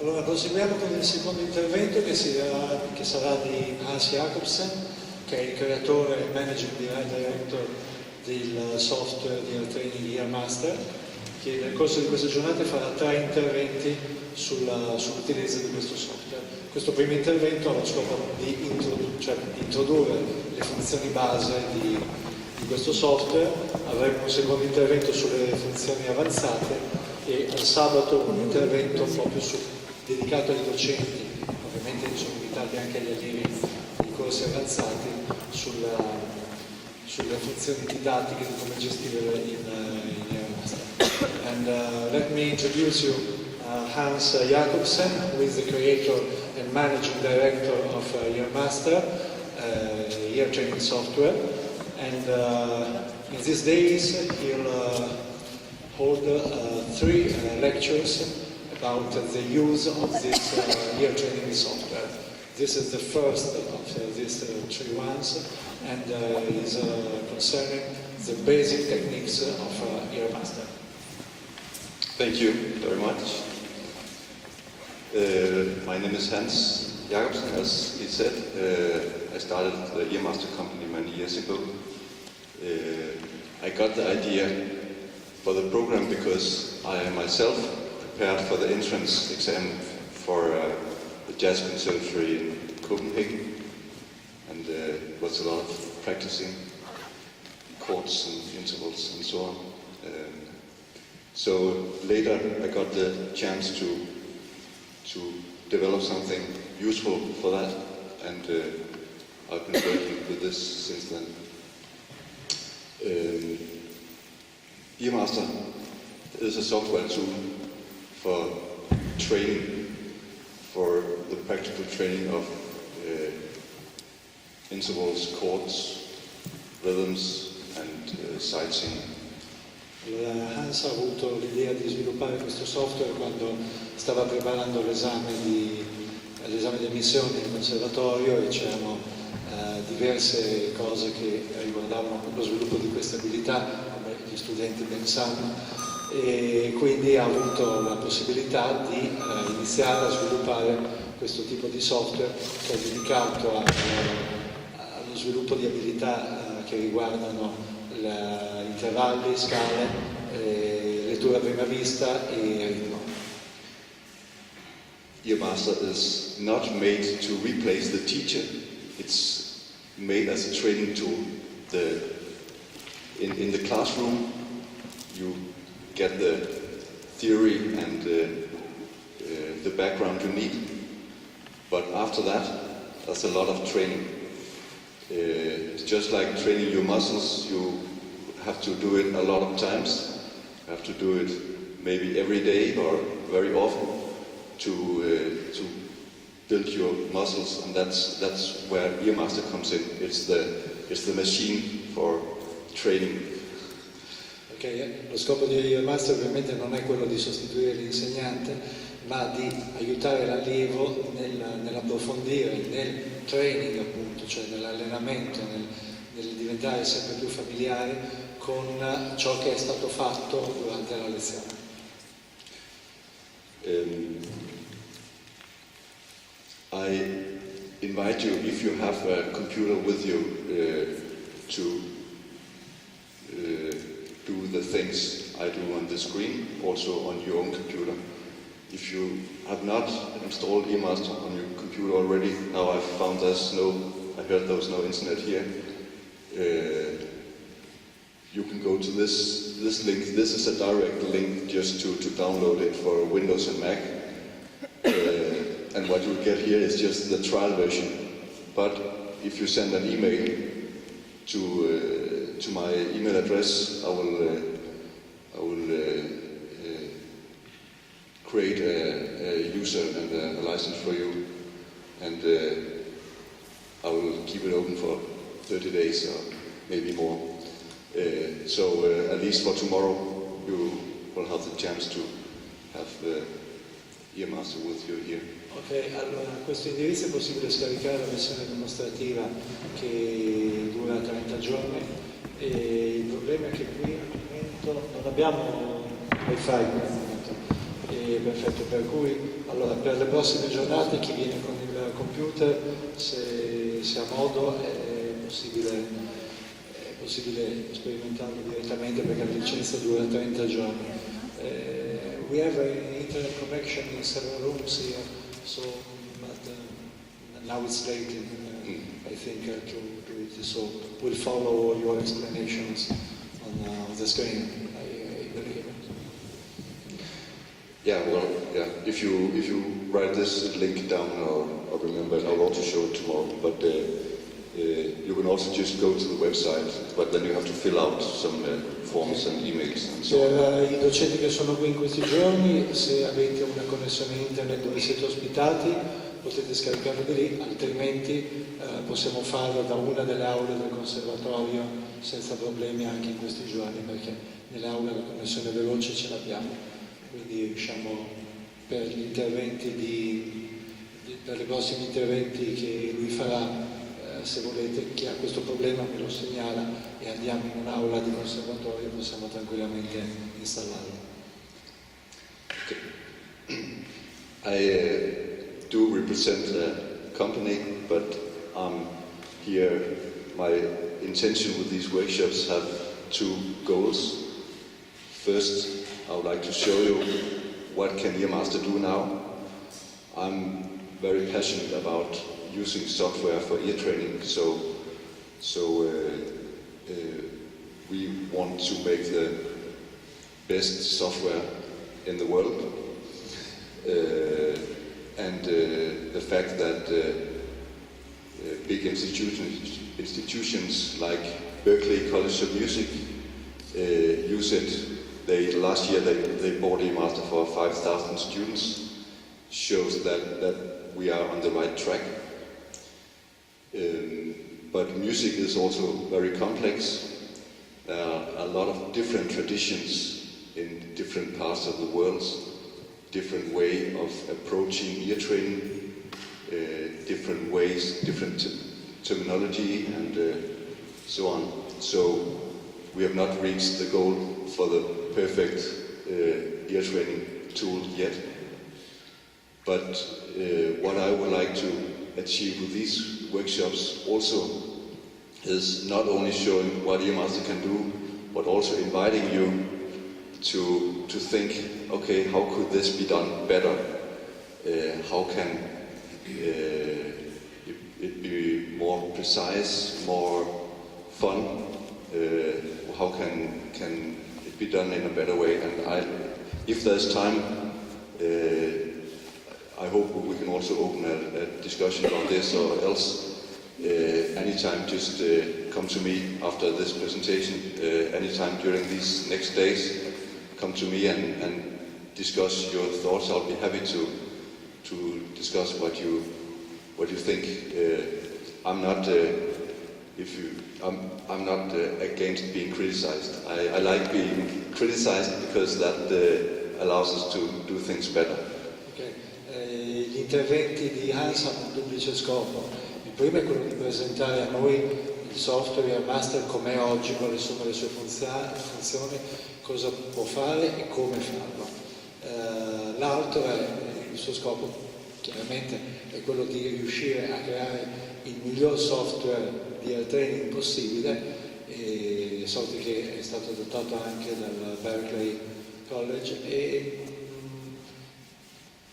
Allora proseguiamo con il secondo intervento che sarà di Jakobsen, che è il creatore e managing director del software di training Earmaster, che nel corso di questa giornata farà 3 interventi sull'utilizzo di questo software. Questo primo intervento ha lo scopo di introdurre le funzioni base di questo software. Avremo un secondo intervento sulle funzioni avanzate e al sabato un intervento proprio dedicato ai docenti, ovviamente sono invitati anche agli allievi di corsi avanzati, sulle funzioni didattiche di come gestire in Earmaster. And let me introduce you Hans Jakobsen, who is the creator and managing director of Earmaster, ear training software. And in these days he'll hold 3 lectures about the use of this ear training software. This is the first of these 3 ones, and is concerning the basic techniques of Earmaster. Thank you very much. My name is Hans Jakobsen, as he said. I started the Earmaster company many years ago. I got the idea for the program because I myself prepared for the entrance exam for the Jazz Conservatory in Copenhagen, and it was a lot of practicing chords and intervals and so on. So later I got the chance to develop something useful for that, and I've been working with this since then. Earmaster is a software tool for training, for the practical training of intervals, chords, rhythms and sight singing. Allora, Hans ha avuto l'idea di sviluppare questo software quando stava preparando l'esame di ammissione al conservatorio, e c'erano diverse cose che riguardavano lo sviluppo di queste abilità, come gli studenti ben sanno, e quindi ha avuto la possibilità di iniziare a sviluppare questo tipo di software che è dedicato allo sviluppo di abilità che riguardano intervalli, scale, lettura a prima vista e ritmo. Earmaster is not made to replace the teacher. It's made as a training tool. In the classroom, you get the theory and the background you need, but after that, there's a lot of training. It's just like training your muscles. You have to do it a lot of times. You have to do it maybe every day or very often to build your muscles, and that's where Earmaster comes in. It's the machine for training. Okay. Lo scopo di Earmaster ovviamente non è quello di sostituire l'insegnante, ma di aiutare l'allievo nell'approfondire, nel training appunto, cioè nell'allenamento, nel diventare sempre più familiare con ciò che è stato fatto durante la lezione. I invite you, if you have a computer with you, to do the things I do on the screen, also on your own computer. If you have not installed Earmaster on your computer already, now I've found I heard there was no internet here. You can go to this link. This is a direct link just to download it for Windows and Mac. And what you'll get here is just the trial version. But if you send an email to my email address, I will create a user and a license for you, and I will keep it open for 30 days or maybe more. So at least for tomorrow you will have the chance to have the Earmaster with you here. Ok, allora questo indirizzo è possibile scaricare la versione dimostrativa che dura 30 giorni, e il problema è che qui al momento non abbiamo wifi qui al momento, quindi è perfetto. Per cui, allora, per le prossime giornate chi viene con il computer, se ha modo, è possibile sperimentarlo direttamente perché la licenza dura 30 giorni. We have an internet connection in several rooms here, so but now it's late, I think, to do it. So we'll follow your explanations on the screen, I believe. Yeah, well, yeah. If you write this link down or remember, I'll also show it tomorrow. But you can also just go to the website, but then you have to fill out some forms and emails and so on. Per i docenti che sono qui in questi giorni, se avete una connessione internet dove siete ospitati, potete scaricarlo di lì, altrimenti possiamo farlo da una delle aule del conservatorio senza problemi anche in questi giorni, perché nelle aule la connessione veloce ce l'abbiamo. Quindi diciamo per gli interventi per i prossimi interventi che lui farà, se volete, chi ha questo problema me lo segnala e andiamo in un'aula di conservatorio, possiamo tranquillamente installarlo. Okay. I do represent a company, but here my intention with these workshops have two goals. First, I would like to show you what can Earmaster do now. I'm very passionate about using software for ear training, so we want to make the best software in the world. And the fact that big institutions like Berklee College of Music use it. Last year they bought Earmaster for 5,000 students, shows that we are on the right track. But music is also very complex. There are a lot of different traditions in different parts of the world, different way of approaching ear training, different ways, different terminology, and so on. So we have not reached the goal for the perfect ear training tool yet. But what I would like to achieve with these workshops also is not only showing what Earmaster can do, but also inviting you to think, okay, how could this be done better? How can it be more precise, more fun? How can it be done in a better way? And if there's time, I hope we can also open a discussion on this, or else anytime just come to me after this presentation, anytime during these next days, come to me and discuss your thoughts. I'll be happy to discuss what you think. I'm not I'm not against being criticized. I like being criticized because that allows us to do things better. Okay. Gli interventi di Hans hanno un duplice scopo. Il primo è quello di presentare a noi il software Earmaster com'è oggi, quali sono le sue funzioni, cosa può fare e come farlo. L'altro è il suo scopo, chiaramente, è quello di riuscire a creare il miglior software di ear training possibile, e software che è stato adottato anche dal Berklee College, e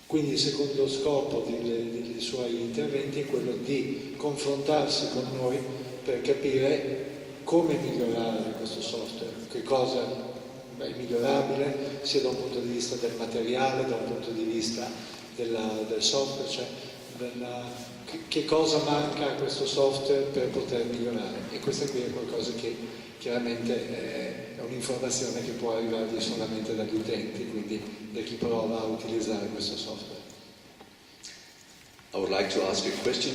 quindi il secondo scopo dei suoi interventi è quello di confrontarsi con noi per capire come migliorare questo software, che cosa è migliorabile sia da un punto di vista del materiale, da un punto di vista del software, cioè che cosa manca a questo software per poter migliorare. E questo qui è qualcosa che chiaramente è un'informazione che può arrivarvi solamente dagli utenti, quindi da chi prova a utilizzare questo software. I would like to ask a question.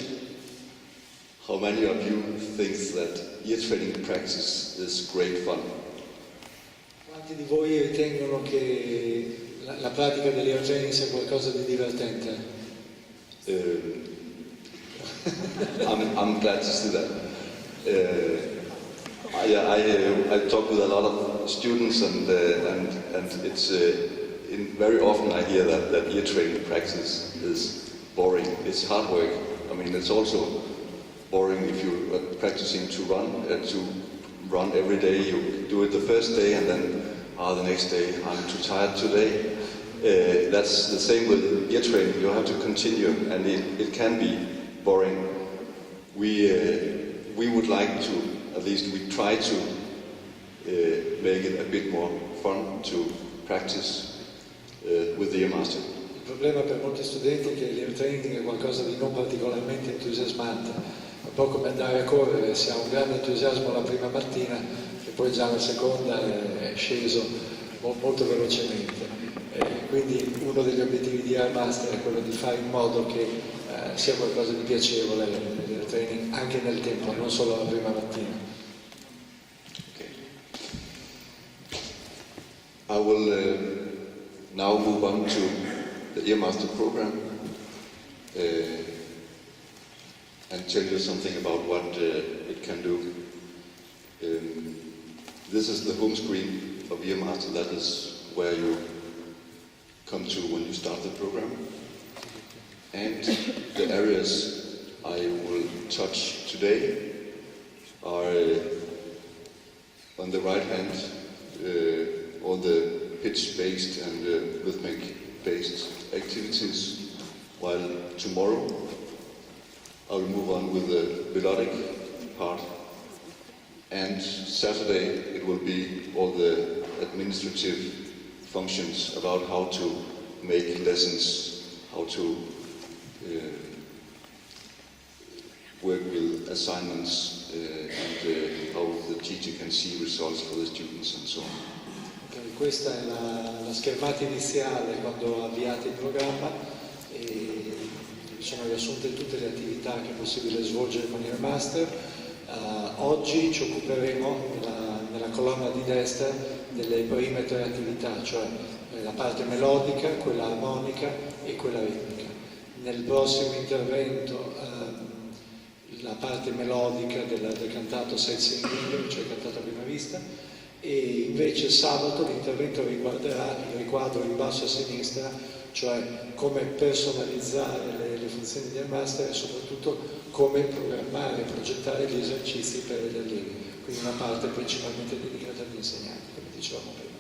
How many of you think that ear training practice is great fun? Quanti di voi ritengono che la pratica dell'ear training sia qualcosa di divertente? I'm glad to see that. I talk with a lot of students, and very often I hear that ear training practice is boring. It's hard work. I mean, it's also boring if you are practicing to run every day. You do it the first day and then the next day I'm too tired today. That's the same with ear training. You have to continue, and it can be boring. We would like to, at least we try to make it a bit more fun to practice with the Earmaster. Il problema per molti studenti è che l'ear training è qualcosa di non particolarmente entusiasmante, un po' come andare a correre, si ha un grande entusiasmo la prima mattina e poi già la seconda è sceso molto velocemente. Quindi uno degli obiettivi di Earmaster è quello di fare in modo che sia qualcosa di piacevole l'ear training anche nel tempo, non solo la prima mattina. Okay. I will now move on to the Earmaster program and tell you something about what it can do. This is the home screen of Earmaster. That is where you come to when you start the program. And the areas I will touch today are on the right hand, all the pitch-based and rhythmic-based activities, while tomorrow I will move on with the melodic part, and Saturday it will be all the administrative functions about how to make lessons, how to work with assignments, and how the teacher can see results for the students and so on. Okay, questa è la schermata iniziale quando avviate il programma e sono riassunte tutte le attività che è possibile svolgere con Earmaster. Oggi ci occuperemo nella colonna di destra delle prime tre attività, cioè la parte melodica, quella armonica e quella ritmica. Nel prossimo intervento la parte melodica del cantato sightseeing, cioè cantato a prima vista, e invece sabato l'intervento riguarderà il riquadro in basso a sinistra, cioè come personalizzare le funzioni di Earmaster e soprattutto come programmare e progettare gli esercizi per gli allievi, quindi una parte principalmente dedicata agli insegnanti, come dicevamo prima.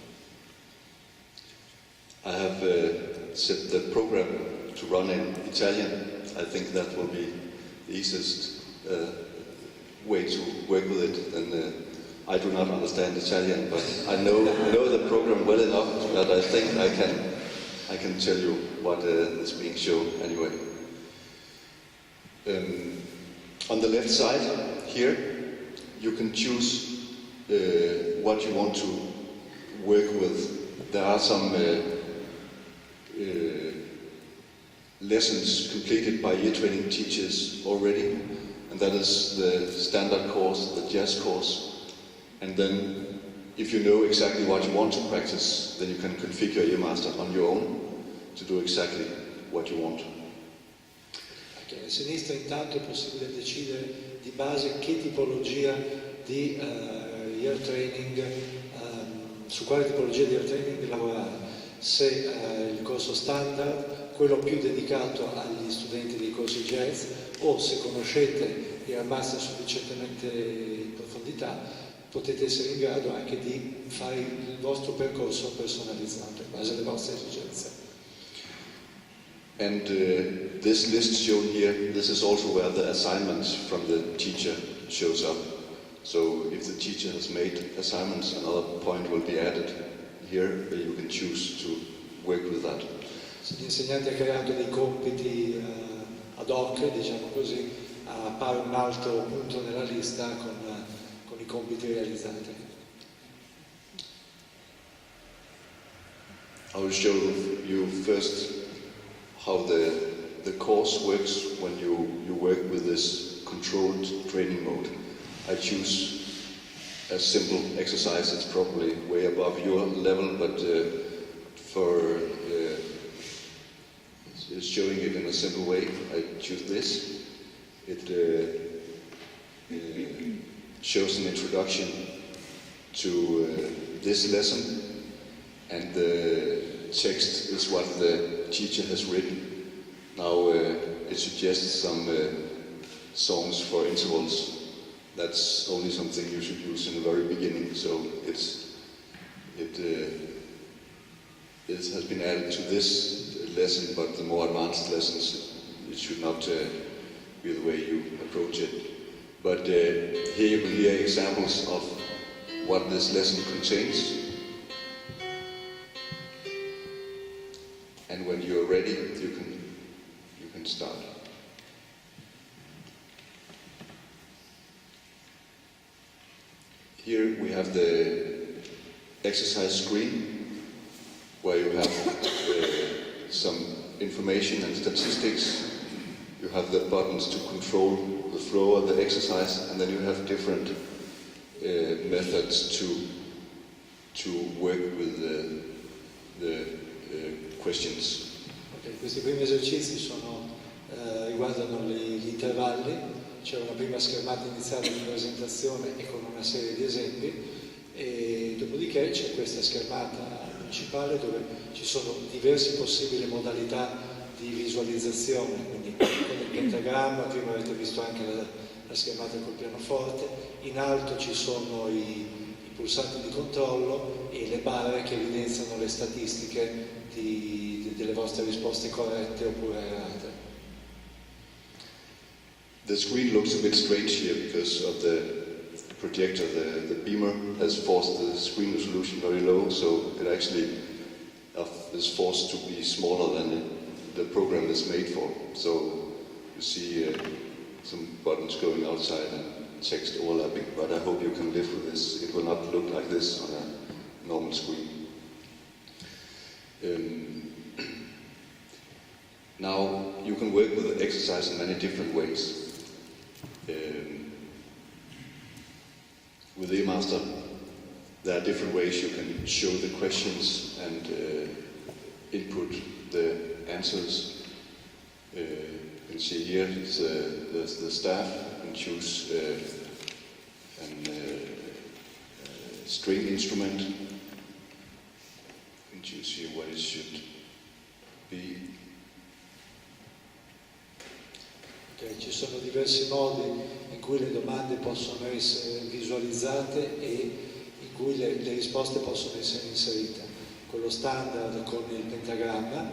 I have set the program to run in Italian. I think that will be the easiest way to work with it. And I do not understand Italian, but I know the program well enough that I think I can tell you what is being shown anyway. On the left side here, you can choose what you want to work with. There are some lessons completed by ear training teachers already, and that is the standard course, the jazz course. And then, if you know exactly what you want to practice, then you can configure Earmaster on your own to do exactly what you want. Okay, a sinistra intanto è possibile decidere di base che tipologia di ear training, su quale tipologia di ear training lavorare. Se il corso standard, quello più dedicato agli studenti dei corsi jazz, o se conoscete Earmaster sufficientemente in profondità, potete essere in grado anche di fare il vostro percorso personalizzato in base alle vostre esigenze. And this list shown here, this is also where the assignments from the teacher shows up. So if the teacher has made assignments, another point will be added here where you can choose to work with that. Se l'insegnante ha creato dei compiti ad hoc, diciamo così, appare un altro punto nella lista con i compiti realizzati. I will show you first how the course works when you work with this controlled training mode. I choose a simple exercise. It's probably way above your level, but for showing it in a simple way, I choose this. It shows an introduction to this lesson, and text is what the teacher has written. Now it suggests some songs for intervals. That's only something you should use in the very beginning, so it has been added to this lesson, but the more advanced lessons, it should not be the way you approach it. But here you will hear examples of what this lesson contains. And when you're ready, you can start. Here we have the exercise screen, where you have some information and statistics. You have the buttons to control the flow of the exercise, and then you have different methods to work with the questions. Okay, questi primi esercizi riguardano gli intervalli. C'è una prima schermata iniziale di presentazione e con una serie di esempi, e dopodiché c'è questa schermata principale dove ci sono diverse possibili modalità di visualizzazione, quindi con il pentagramma, prima avete visto anche la schermata col pianoforte, in alto ci sono i pulsanti di controllo e le barre che evidenziano le statistiche delle vostre risposte corrette oppure errate. The screen looks a bit strange here because of the projector. The beamer has forced the screen resolution very low, so it actually is forced to be smaller than the program is made for. So you see some buttons going outside and text overlapping, but I hope you can live with this. It will not look like this on a normal screen. Now you can work with the exercise in many different ways. With Earmaster, there are different ways you can show the questions and input the answers. You can see here the staff. You can choose a string instrument. You can choose here what it should be. Okay, ci sono diversi modi in cui le domande possono essere visualizzate e in cui le risposte possono essere inserite. Quello standard con il pentagramma,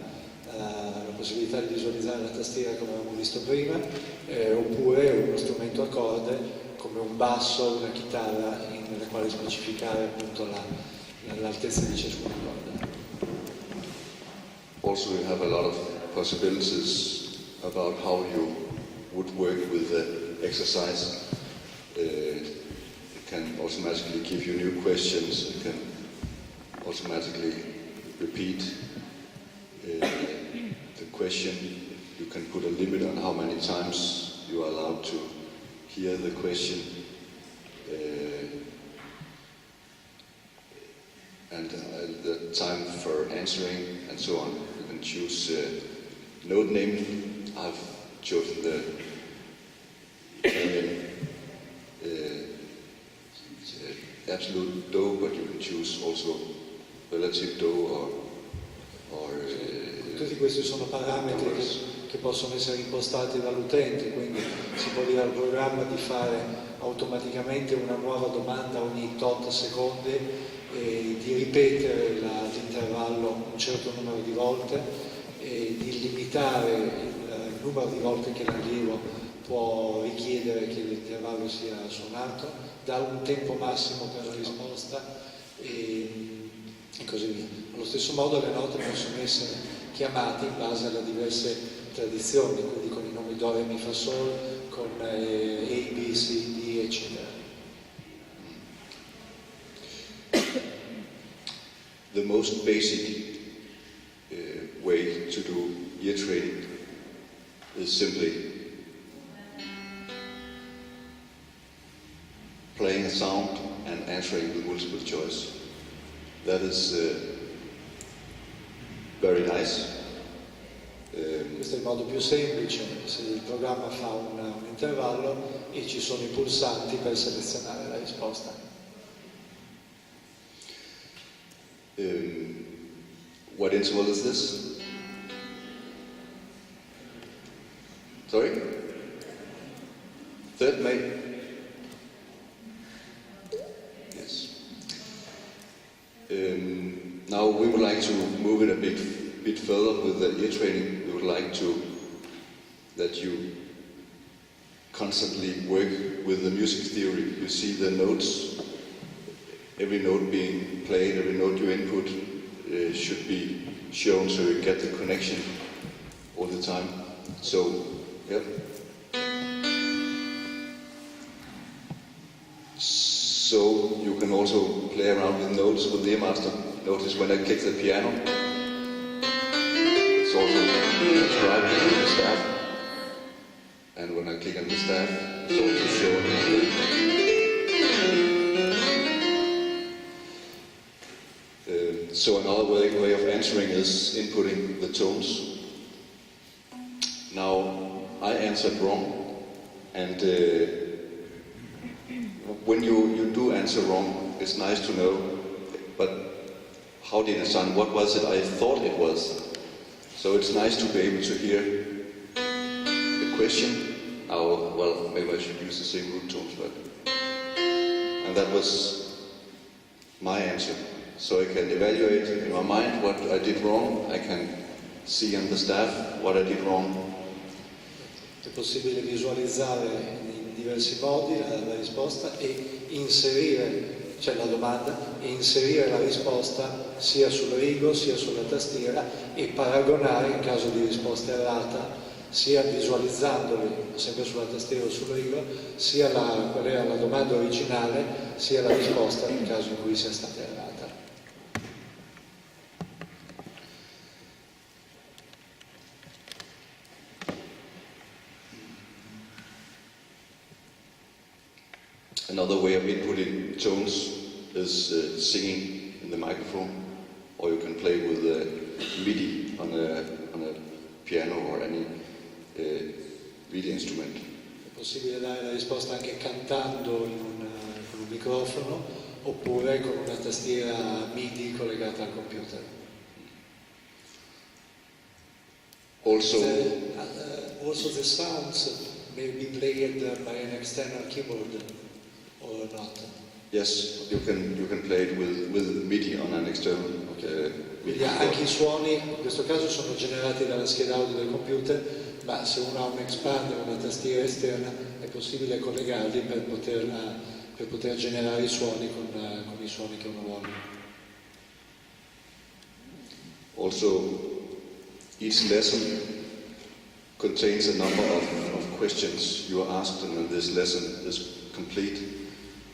la possibilità di visualizzare la tastiera come avevamo visto prima, oppure uno strumento a corde come un basso, una chitarra nella quale specificare appunto l'altezza di ciascuna corda. Also you have a lot of possibilities about how you would work with the exercise. It can automatically give you new questions. It can automatically repeat the question. You can put a limit on how many times you are allowed to hear the question. And the time for answering and so on. You can choose note naming. I've chosen the Italian absolute do, but you can choose also relative do or tutti questi sono parametri che possono essere impostati dall'utente, quindi si può dire al programma di fare automaticamente una nuova domanda ogni tot secondi e di ripetere l'intervallo un certo numero di volte e di limitare il numero di volte che l'allievo può richiedere che l'intervallo sia suonato, dà un tempo massimo per la risposta e così via. Allo stesso modo le note possono essere chiamate in base alle diverse tradizioni, quindi con i nomi Do, Re, Mi, Fa, Sol, con A, B, C, D, eccetera. The most basic way to do ear training is simply playing a sound and answering with multiple choice. That is very nice. Questo è il modo più semplice, se il programma fa un intervallo e ci sono i pulsanti per selezionare la risposta. What interval is this? Sorry? 3rd May? Yes. Now we would like to move it a bit further with the ear training. We would like that you constantly work with the music theory. You see the notes, every note being played, every note you input should be shown so you get the connection all the time. So, yep. So you can also play around with notes with the Earmaster. Notice when I kick the piano, it's also described with the staff. And when I click on the staff, it's also shown. So another way of answering is inputting the tones. Now, I answered wrong, and when you do answer wrong, it's nice to know, but how did it sound? What was it I thought it was? So it's nice to be able to hear the question. Now, well, maybe I should use the same root tones, but... And that was my answer. So I can evaluate in my mind what I did wrong. I can see on the staff what I did wrong. È possibile visualizzare in diversi modi la risposta e inserire, cioè la domanda, e inserire la risposta sia sul rigo sia sulla tastiera e paragonare in caso di risposta errata, sia visualizzandoli sempre sulla tastiera o sul rigo, sia qual era la domanda originale, sia la risposta nel caso in cui sia stata errata. Another way of inputting tones is singing in the microphone, or you can play with MIDI on a piano or any MIDI instrument. È possibile dare la risposta anche cantando con un microfono oppure con una tastiera MIDI collegata al computer. Also the sounds may be played by an external keyboard. Or not? Yes, you can play it with MIDI on an external. Quindi anche i suoni in questo caso sono generati dalla scheda audio del computer, ma se uno ha un expander, una tastiera esterna, è possibile collegarli per poter generare i suoni con i suoni che uno vuole. Also, each lesson contains a number of questions you are asked, and this lesson is complete.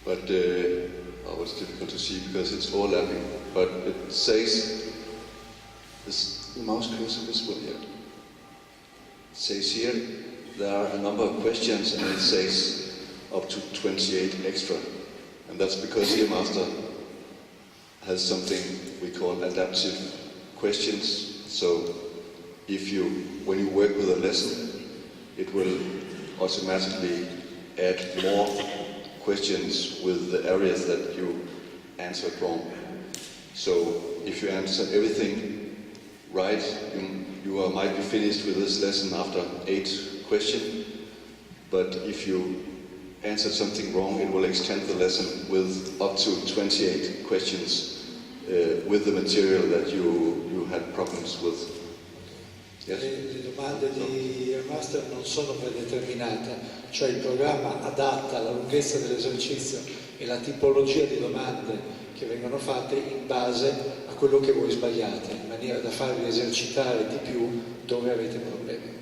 But it's difficult to see because it's overlapping. But it says, is the mouse closer this way? Yeah. It says here there are a number of questions, and it says up to 28 extra, and that's because Earmaster has something we call adaptive questions. So when you work with a lesson, it will automatically add more questions with the areas that you answered wrong. So if you answer everything right, you might be finished with this lesson after 8 questions, but if you answered something wrong, it will extend the lesson with up to 28 questions with the material that you had problems with. Yes? Le domande di Earmaster non sono predeterminate, cioè il programma adatta la lunghezza dell'esercizio e la tipologia di domande che vengono fatte in base a quello che voi sbagliate, in maniera da farvi esercitare di più dove avete problemi.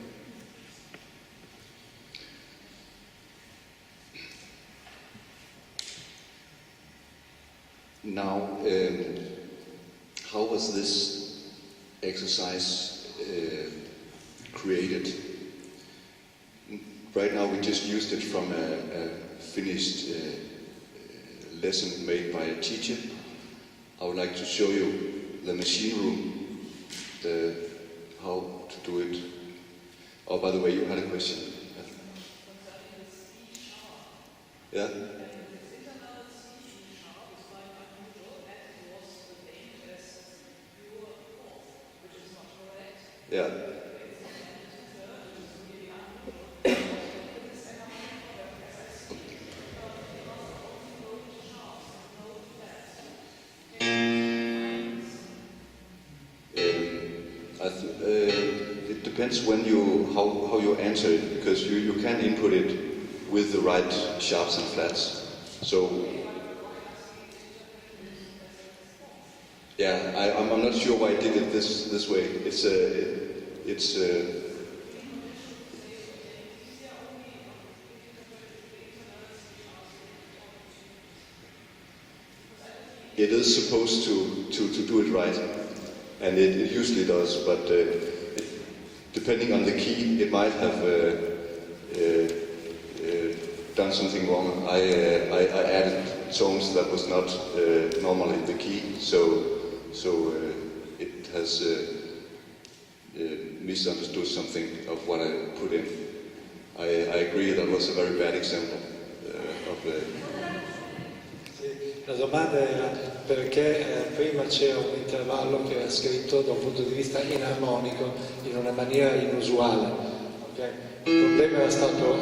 Now, how was this exercise created? Right now we just used it from a finished lesson made by a teacher. I would like to show you the machine room, how to do it. Oh, by the way, you had a question. Yeah? Yeah. It depends when how you answer it, because you can input it with the right sharps and flats. So yeah, I'm not sure why I did it this way. It is supposed to do it right, and it usually does, but depending on the key, it might have done something wrong. I added tones that was not normal in the key, so it has misunderstood something of what I put in. I agree that was a very bad example of the... La domanda era perché prima c'era un intervallo che era scritto da un punto di vista inarmonico, in una maniera inusuale. Okay? Il problema era stato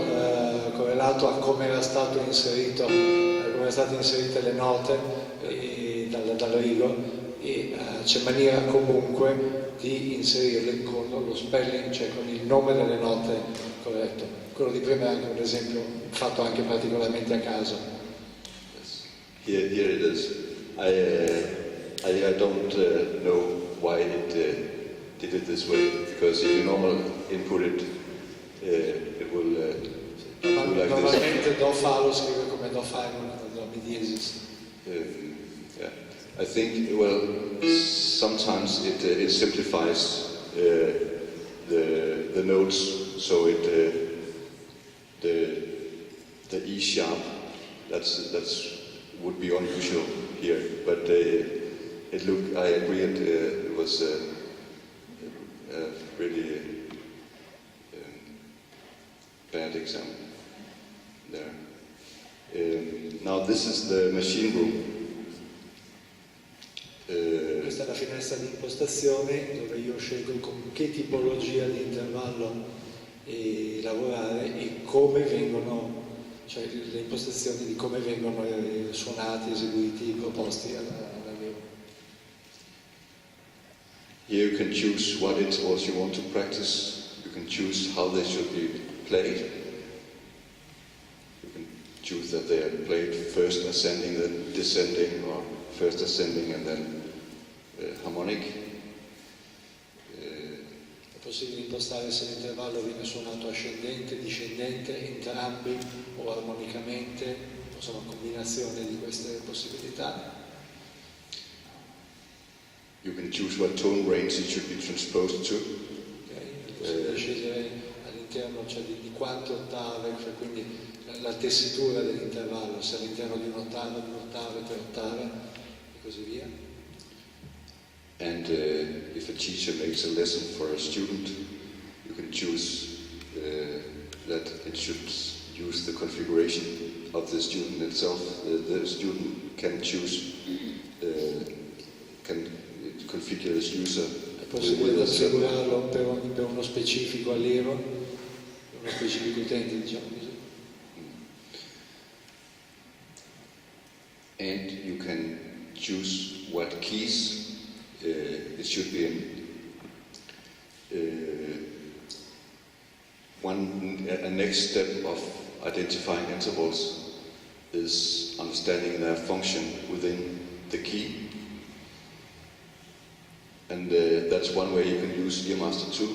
correlato a come era stato inserito, come erano state inserite le note dal rigo, e c'è maniera comunque di inserirle con lo spelling, cioè con il nome delle note corretto. Quello di prima è anche un esempio fatto anche particolarmente a caso. Here it is. I don't know why it did it this way, because if you normally input it, it will do like Normalmente this. Do Fa lo scrive come Do Fa e non come Do Mi diesis. Yeah, I think sometimes it simplifies the notes, so the E sharp that's would be unusual here, but I agree it was a really bad example there. Now this is the machine room. Questa è la finestra di impostazione dove io scelgo con che tipologia di intervallo lavorare e come vengono, cioè le impostazioni di come vengono suonati, eseguiti, proposti all'allievo. Here you can choose what intervals you want to practice. You can choose how they should be played. You can choose that they are played first ascending, then descending, or first ascending and then harmonic. È possibile impostare se l'intervallo viene suonato ascendente, discendente, entrambi o armonicamente, insomma combinazione di queste possibilità. You can choose what tone range it should be transposed to. Okay. È possibile scegliere all'interno, cioè di quante ottave, cioè quindi la tessitura dell'intervallo, se all'interno di un'ottava, 3 ottave e così via. And if a teacher makes a lesson for a student, you can choose that it should use the configuration of the student itself. The student can choose, can configure his user. È possibile configurarlo per uno specifico allievo, per uno specifico utente, diciamo così. And you can choose what keys it should be in. A next step of identifying intervals is understanding their function within the key, and that's one way you can use Earmaster too.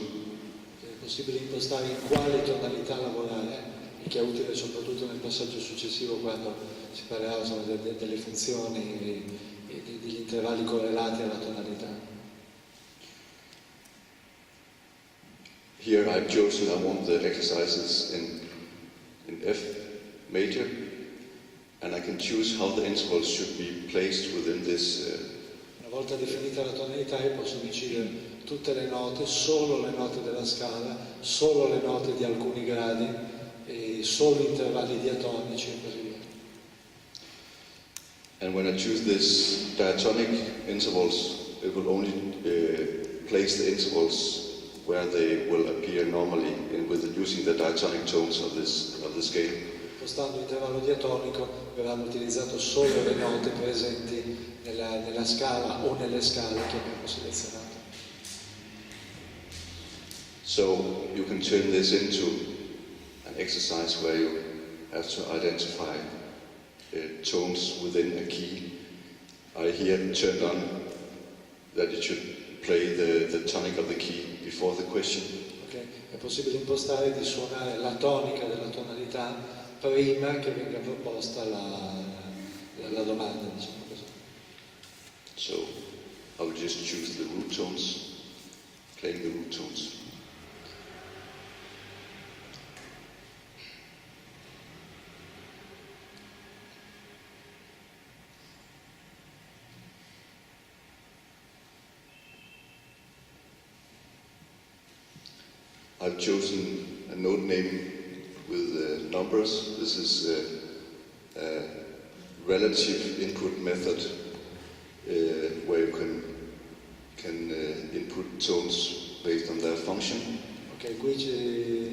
È possibile impostare in quale tonalità lavorare, e che è utile soprattutto nel passaggio successivo quando si parlerà delle funzioni e degli intervalli correlati alla tonalità. Here I've chosen, I want the exercises in F major, and I can choose how the intervals should be placed within this. Una volta definita la tonalità io posso decidere tutte le note, solo le note della scala, solo le note di alcuni gradi, e solo intervalli diatonici e così via. And when I choose this diatonic intervals, it will only place the intervals where they will appear normally using the diatonic tones of the scale. Impostando l'intervallo diatonico verranno utilizzate solo le note presenti nella scala o nelle scale che abbiamo selezionato. So you can turn this into an exercise where you have to identify tones within a key. I here turned on that it should play the tonic of the key before the question. Okay. È possibile impostare di suonare la tonica della tonalità prima che venga proposta la domanda, diciamo così. So I will just choose the root tones, playing the root tones. I've chosen a note name with numbers. This is a relative input method where you can input tones based on their function. Ok, qui c'è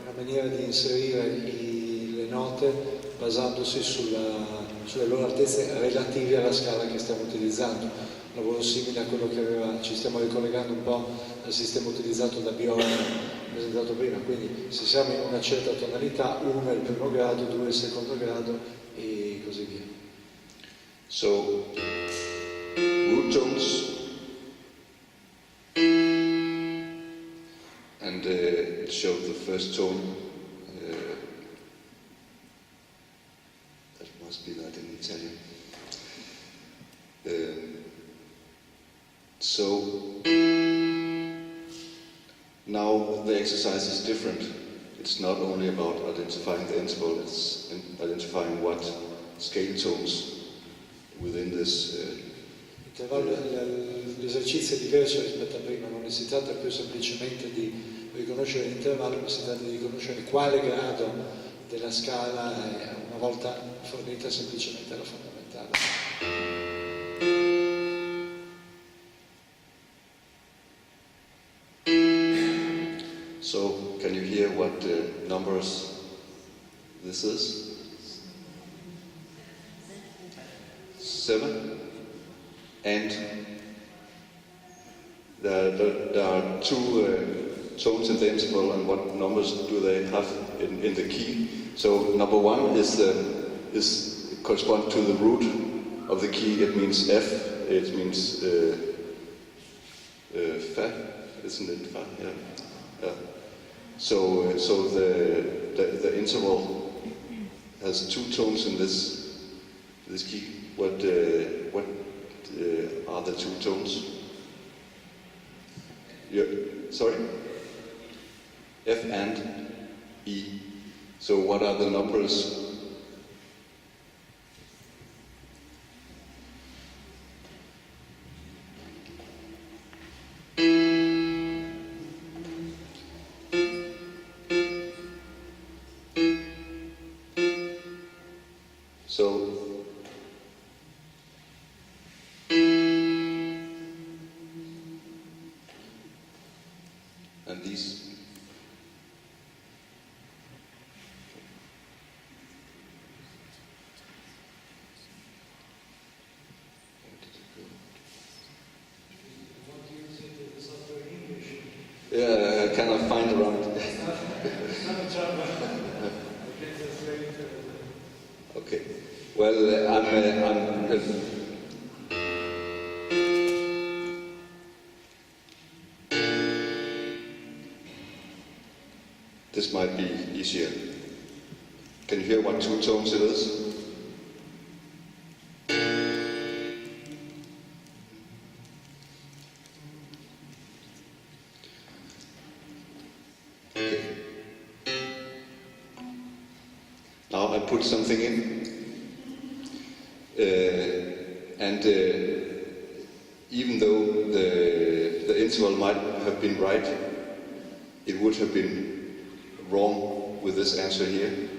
una maniera di inserire le note basandosi sulle loro altezze relative alla scala che stiamo utilizzando. Un lavoro simile a quello che ci stiamo ricollegando un po' al sistema utilizzato da Bjorn presentato prima, quindi se siamo in una certa tonalità, 1 è il primo grado, 2 è il secondo grado e così via. So, root tones, and it showed the first tone, that must be that in Italian. So, now the exercise is different. It's not only about identifying the interval, it's identifying what scale tones within this. L'esercizio è diverso rispetto a prima, non si tratta più semplicemente di riconoscere l'intervallo, ma si tratta di riconoscere quale grado della scala è una volta fornita semplicemente la fondamentale. So, can you hear what numbers this is? 7. And there are two tones in the interval, and what numbers do they have in the key? So, number 1 is correspond to the root of the key. It means F. It means Fa, isn't it? Fa, yeah. Yeah. So the interval has 2 tones in this key. What are the 2 tones? Sorry? F and E. So what are the numbers? So, and these, yeah, I cannot find around. Okay. Well, I'm this might be easier. Can you hear what 2 tones it is? Okay. Now I put something in. And even though the interval might have been right, it would have been wrong with this answer here,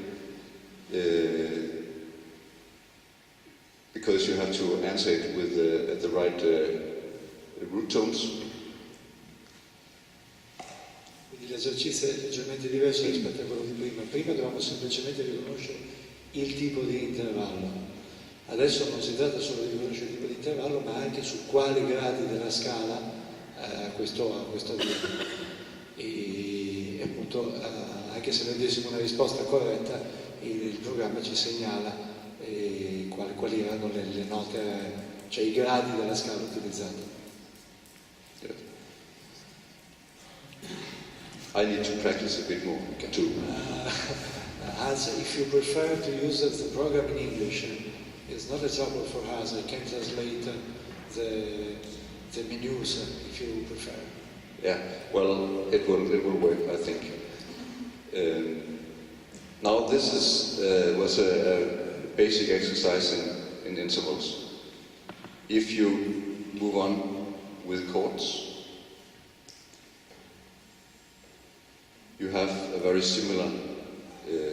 because you have to answer it with the right root tones. l'esercizio è leggermente diverso rispetto a quello di prima. Prima dovevamo semplicemente riconoscere il tipo di intervallo. Adesso non si tratta solo di riconoscere il tipo di intervallo, ma anche su quali gradi della scala questo avviene. E appunto, anche se noi dessimo una risposta corretta, il programma ci segnala quali erano le note, cioè i gradi della scala utilizzata. I need to practice a bit more too. As if you prefer to use the program in English, it's not a trouble for us. I can translate the menus if you prefer. Yeah, well, it will work, I think. Now this was a basic exercise in intervals. If you move on with chords, you have a very similar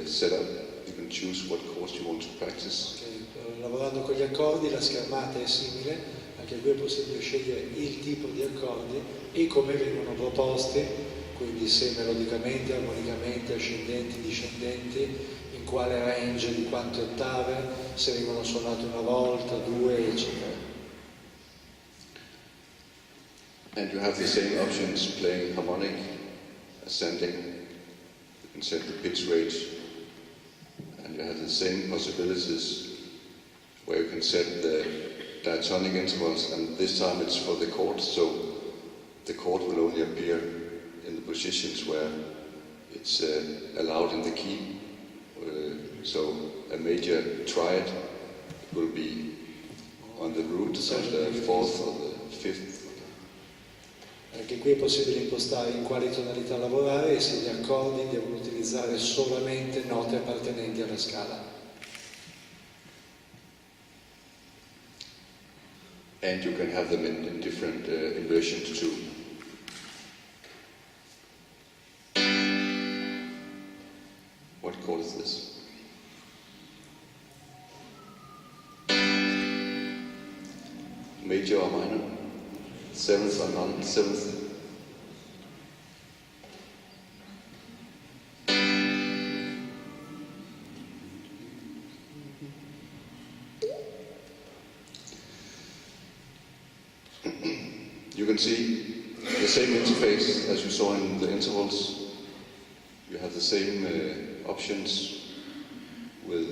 setup. You can choose what chords you want to practice. Okay. Lavorando con gli accordi la schermata è simile, anche qui è possibile scegliere il tipo di accordi e come vengono proposti, quindi se melodicamente, armonicamente, ascendenti, discendenti, in quale range, di quante ottave, se vengono suonate una volta, due, eccetera. And you have the same options playing harmonic, ascending. You can set the pitch range, and you have the same possibilities where you can set the diatonic intervals, and this time it's for the chord, so the chord will only appear in the positions where it's allowed in the key. So a major triad will be on the root of the fourth or the fifth. Anche qui è possibile impostare in quali tonalità lavorare e se gli accordi devono utilizzare solamente note appartenenti alla scala. And you can have them in different inversions too. What chord is this? Major or minor? Seventh or non-seventh? You can see the same interface as you saw in the intervals. You have the same options with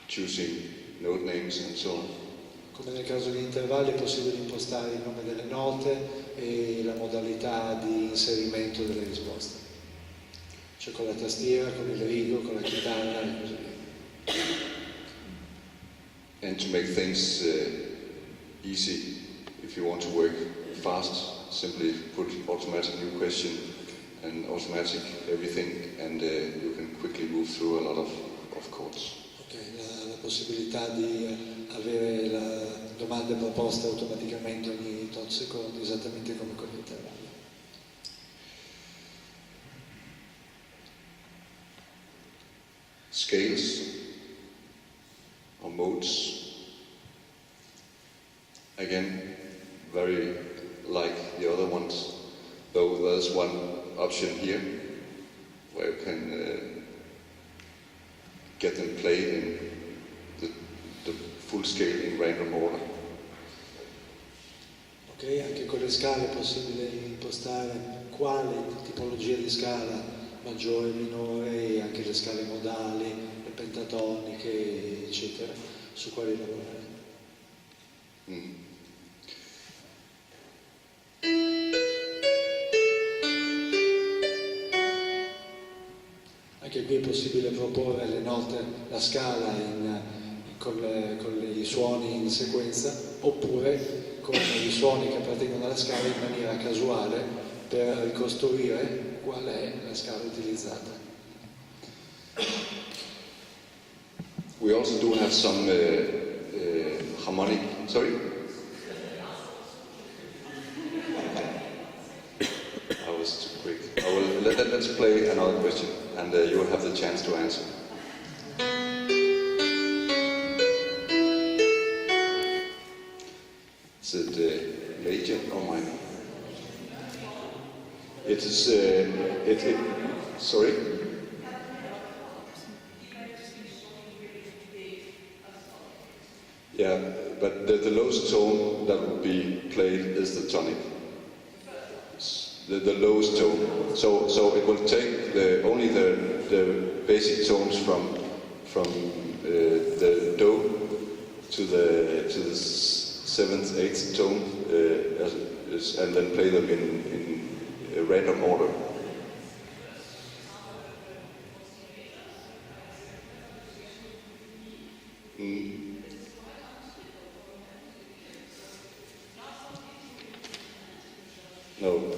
choosing note names and so on. Come nel caso degli intervalli è possibile impostare il nome delle note e la modalità di inserimento delle risposte. Cioè con la tastiera, con il rigo, con la chitarra e così via. And to make things easy, if you want to work fast, simply put automatic new question and automatic everything, and you can quickly move through a lot of chords. Okay, la possibilità di avere la domanda proposta automaticamente ogni tot secondi, esattamente come con gli intervalli. Scales or modes, again, very like the other ones, though there's one option here where you can get them played in the full scale in random order. Ok, anche con le scale è possibile impostare quale tipologia di scala, maggiore, minore, e anche le scale modali, le pentatoniche, eccetera, su quali lavorare. Anche qui è possibile proporre le note, la scala con i suoni in sequenza, oppure con i suoni che appartengono alla scala in maniera casuale per ricostruire qual è la scala utilizzata. We also do have some harmonic, sorry? I was too quick. Let's play another question, and you will have the chance to answer. Is it major or minor? It is, sorry? Yeah, but the lowest tone that would be played is the tonic. The lowest tone. So it will take only the basic tones from the do to the seventh, eighth tone, and then play them in a random order. No,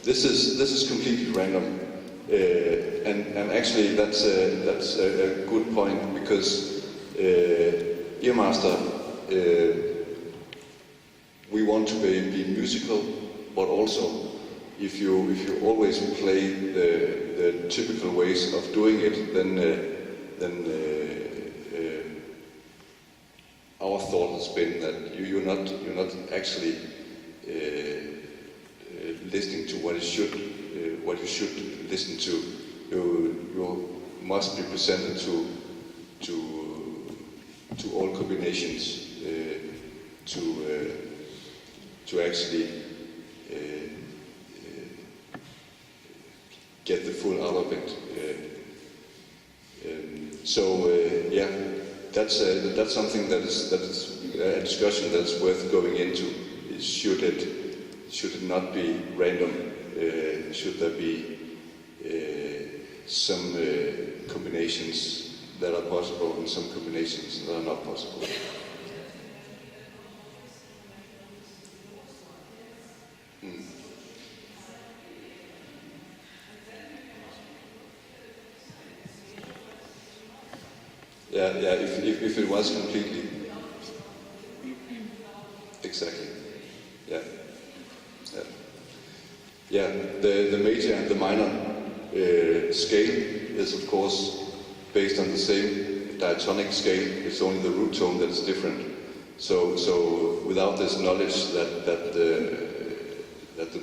this is completely random, and actually that's a good point, because Earmaster, we want to be musical, but also if you always play the typical ways of doing it, then our thought has been that you're not actually listening to what you should listen to. You must be presented to all combinations to actually get the full out of it. Yeah, that's something that is a discussion that's worth going into. Should it not be random? Should there be some combinations that are possible and some combinations that are not possible? Yeah. If it was completely, exactly. Yeah. The major and the minor scale is of course based on the same diatonic scale. It's only the root tone that is different. So without this knowledge that the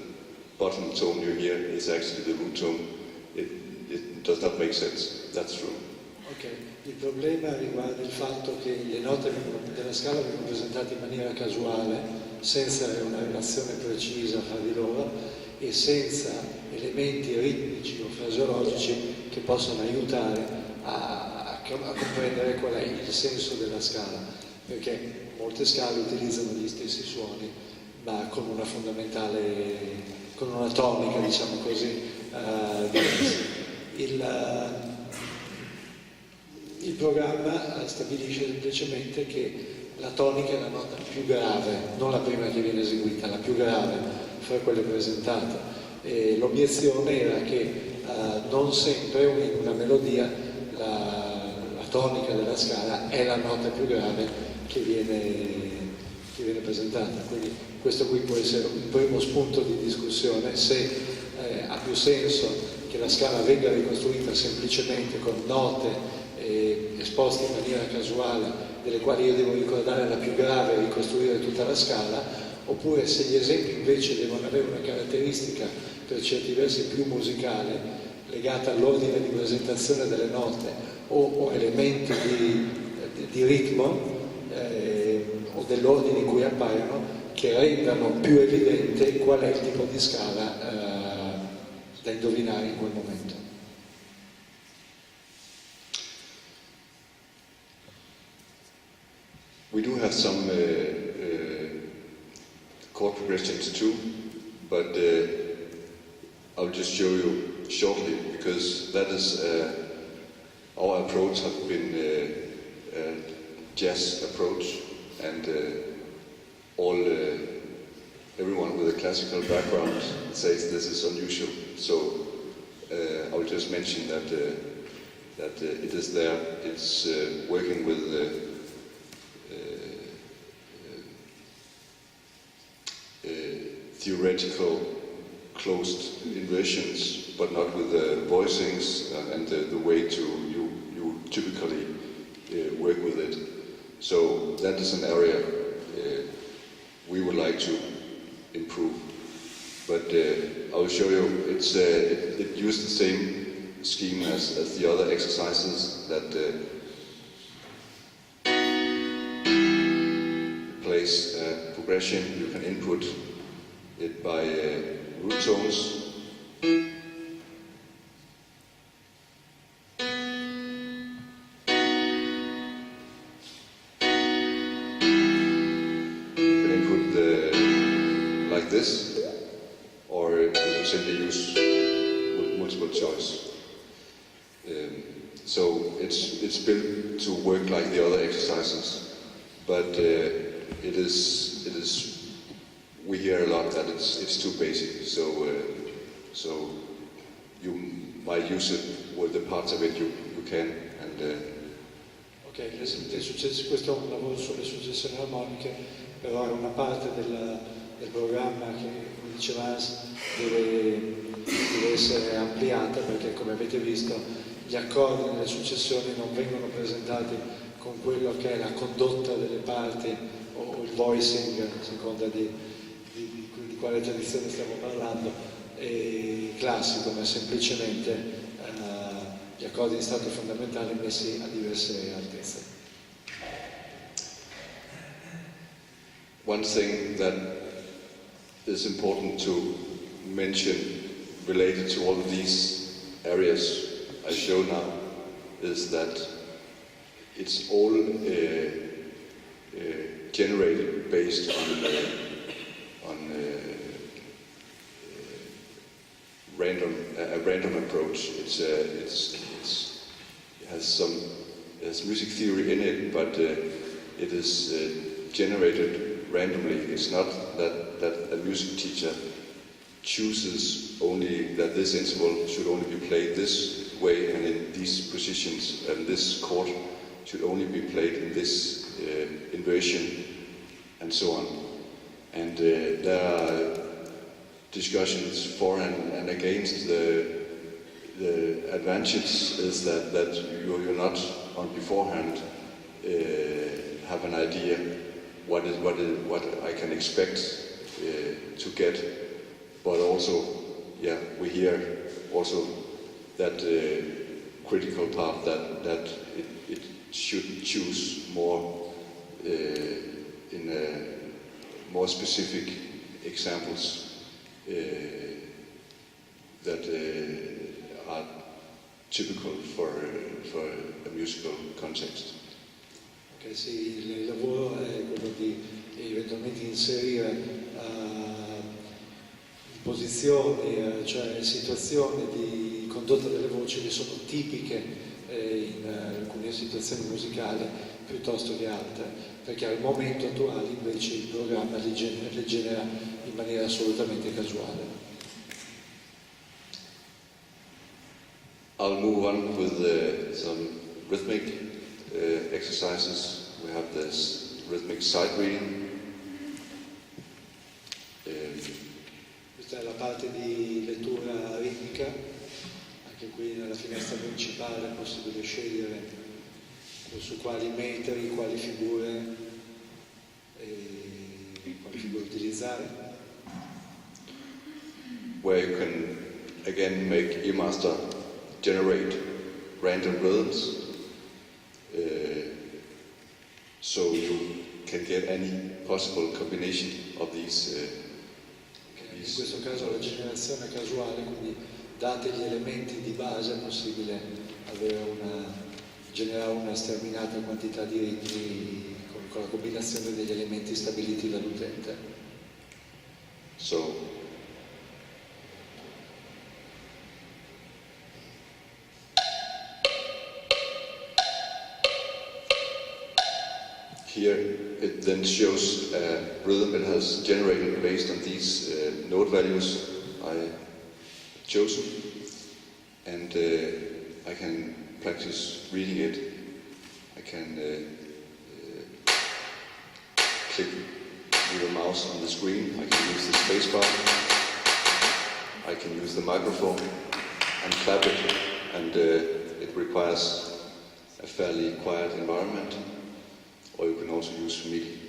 bottom tone you hear is actually the root tone, it does not make sense. That's true. Ok, il problema riguarda il fatto che le note della scala vengono presentate in maniera casuale, senza una relazione precisa fra di loro e senza elementi ritmici o fraseologici che possano aiutare a comprendere qual è il senso della scala, perché molte scale utilizzano gli stessi suoni, ma con una fondamentale, con una tonica, diciamo così, diversa. Il programma stabilisce semplicemente che la tonica è la nota più grave, non la prima che viene eseguita, la più grave fra quelle presentate. E l'obiezione era che non sempre in una melodia la tonica della scala è la nota più grave che viene presentata. Quindi questo qui può essere un primo spunto di discussione, se ha più senso che la scala venga ricostruita semplicemente con note esposte in maniera casuale, delle quali io devo ricordare la più grave e ricostruire tutta la scala, oppure se gli esempi invece devono avere una caratteristica per certi versi più musicale, legata all'ordine di presentazione delle note o elementi di ritmo o dell'ordine in cui appaiono, che rendano più evidente qual è il tipo di scala da indovinare in quel momento. We do have some chord progressions too, but I'll just show you shortly, because that is our approach has been a jazz approach, and everyone with a classical background says this is unusual. So I'll just mention that it is there. It's working with theoretical closed inversions, but not with the voicings and the way you typically work with it. So that is an area we would like to improve. but I will show you. It used the same scheme as the other exercises that plays progression. You can input it by root tones. This, or you can simply use multiple choice. So it's built to work like the other exercises, but it is. We hear a lot that it's too basic. So you might use it with the parts of it you can and. Ok, questo è un lavoro sulle successioni armoniche, però è una parte del programma che, come diceva Hans, deve essere ampliata, perché come avete visto gli accordi nelle successioni non vengono presentati con quello che è la condotta delle parti o il voicing, a seconda di quale tradizione stiamo parlando, classico, ma semplicemente gli accordi di stato fondamentali messi a diverse altezze. One thing that is important to mention related to all of these areas I show now is that it's all generated based on a random approach. It has music theory in it, but it is generated randomly. It's not that a music teacher chooses only that this interval should only be played this way and in these positions, and this chord should only be played in this inversion, and so on. And there are discussions for and against. The advantage is that you're not on beforehand have an idea what I can expect to get, but also, yeah, we hear also that critical part that it should choose more in more specific examples that are typical for a musical context. Okay, sì, il lavoro è quello di eventualmente inserire posizioni, cioè situazioni di condotta delle voci che sono tipiche in alcune situazioni musicali piuttosto che altre, perché al momento attuale invece il programma le genera in maniera assolutamente casuale. I'll move on with some rhythmic exercises. We have this rhythmic sight reading. Questa è la parte di lettura ritmica, anche qui nella finestra principale è possibile scegliere su quali metri, quali figure utilizzare. Where you can again make Earmaster generate random rhythms, so you can get any possible combination of these. In questo caso la generazione casuale, quindi dati gli elementi di base è possibile generare una sterminata quantità di ritmi con la combinazione degli elementi stabiliti dall'utente. So here it then shows a rhythm it has generated based on these note values I chosen, and I can practice reading it. I can click with the mouse on the screen. I can use the spacebar. I can use the microphone and clap it, and it requires a fairly quiet environment. Or you can also use MIDI.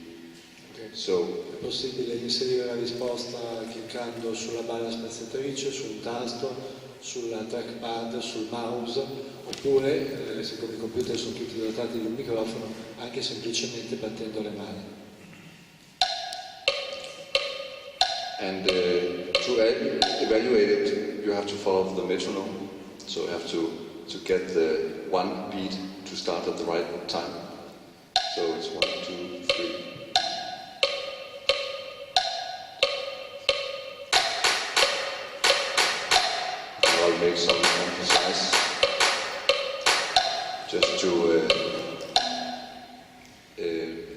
Okay. So è possibile inserire la risposta cliccando sulla barra spaziatrice, su un tasto, sulla trackpad, sul mouse, oppure, siccome i computer sono tutti dotati di un microfono, anche semplicemente battendo le mani. And to evaluate it, you have to follow the metronome. So you have to get the one beat to start at the right time. So it's 1, 2, 3. I'll make some emphasize just to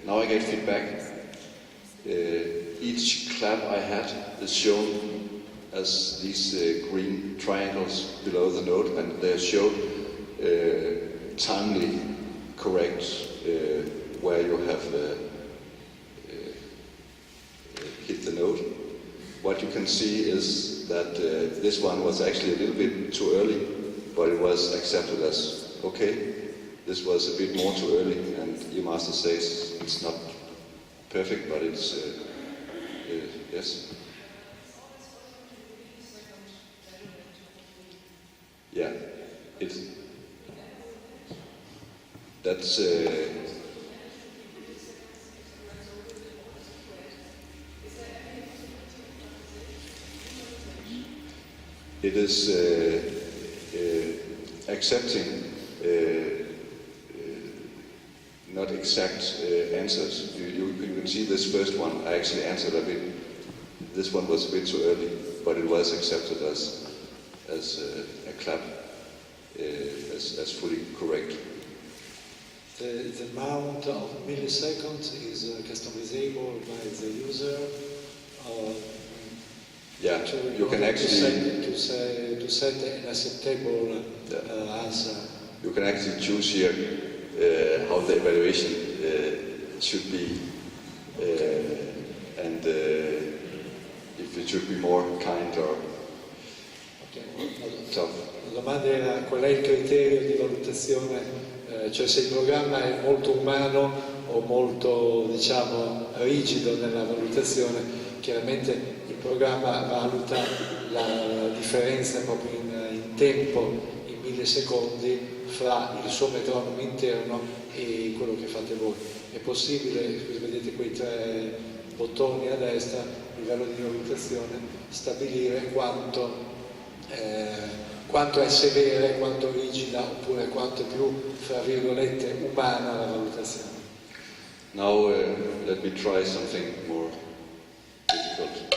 now I get feedback. Each clap I had is shown as these green triangles below the note, and they show timely correct where you have hit the note. What you can see is that this one was actually a little bit too early, but it was accepted as okay. This was a bit more too early, and Earmaster says it's not perfect, but it's yes. Yeah, it's that's it is accepting not exact answers. You can see this first one. I actually answered a bit. This one was a bit too early, but it was accepted as a clap, as fully correct. The amount of milliseconds is customizable by the user. Yeah, you can actually to set an acceptable answer. You can actually choose here how the evaluation should be, and if it should be more kind or tough. La domanda era qual è il criterio di valutazione, cioè se il programma è molto umano o molto, diciamo, rigido nella valutazione. Chiaramente il programma valuta la differenza proprio in tempo, in millisecondi, fra il suo metronomo interno e quello che fate voi. È possibile, vedete quei 3 bottoni a destra, a livello di valutazione, stabilire quanto è severa, quanto rigida, oppure quanto è più, fra virgolette, umana la valutazione. Now let me try something more difficult.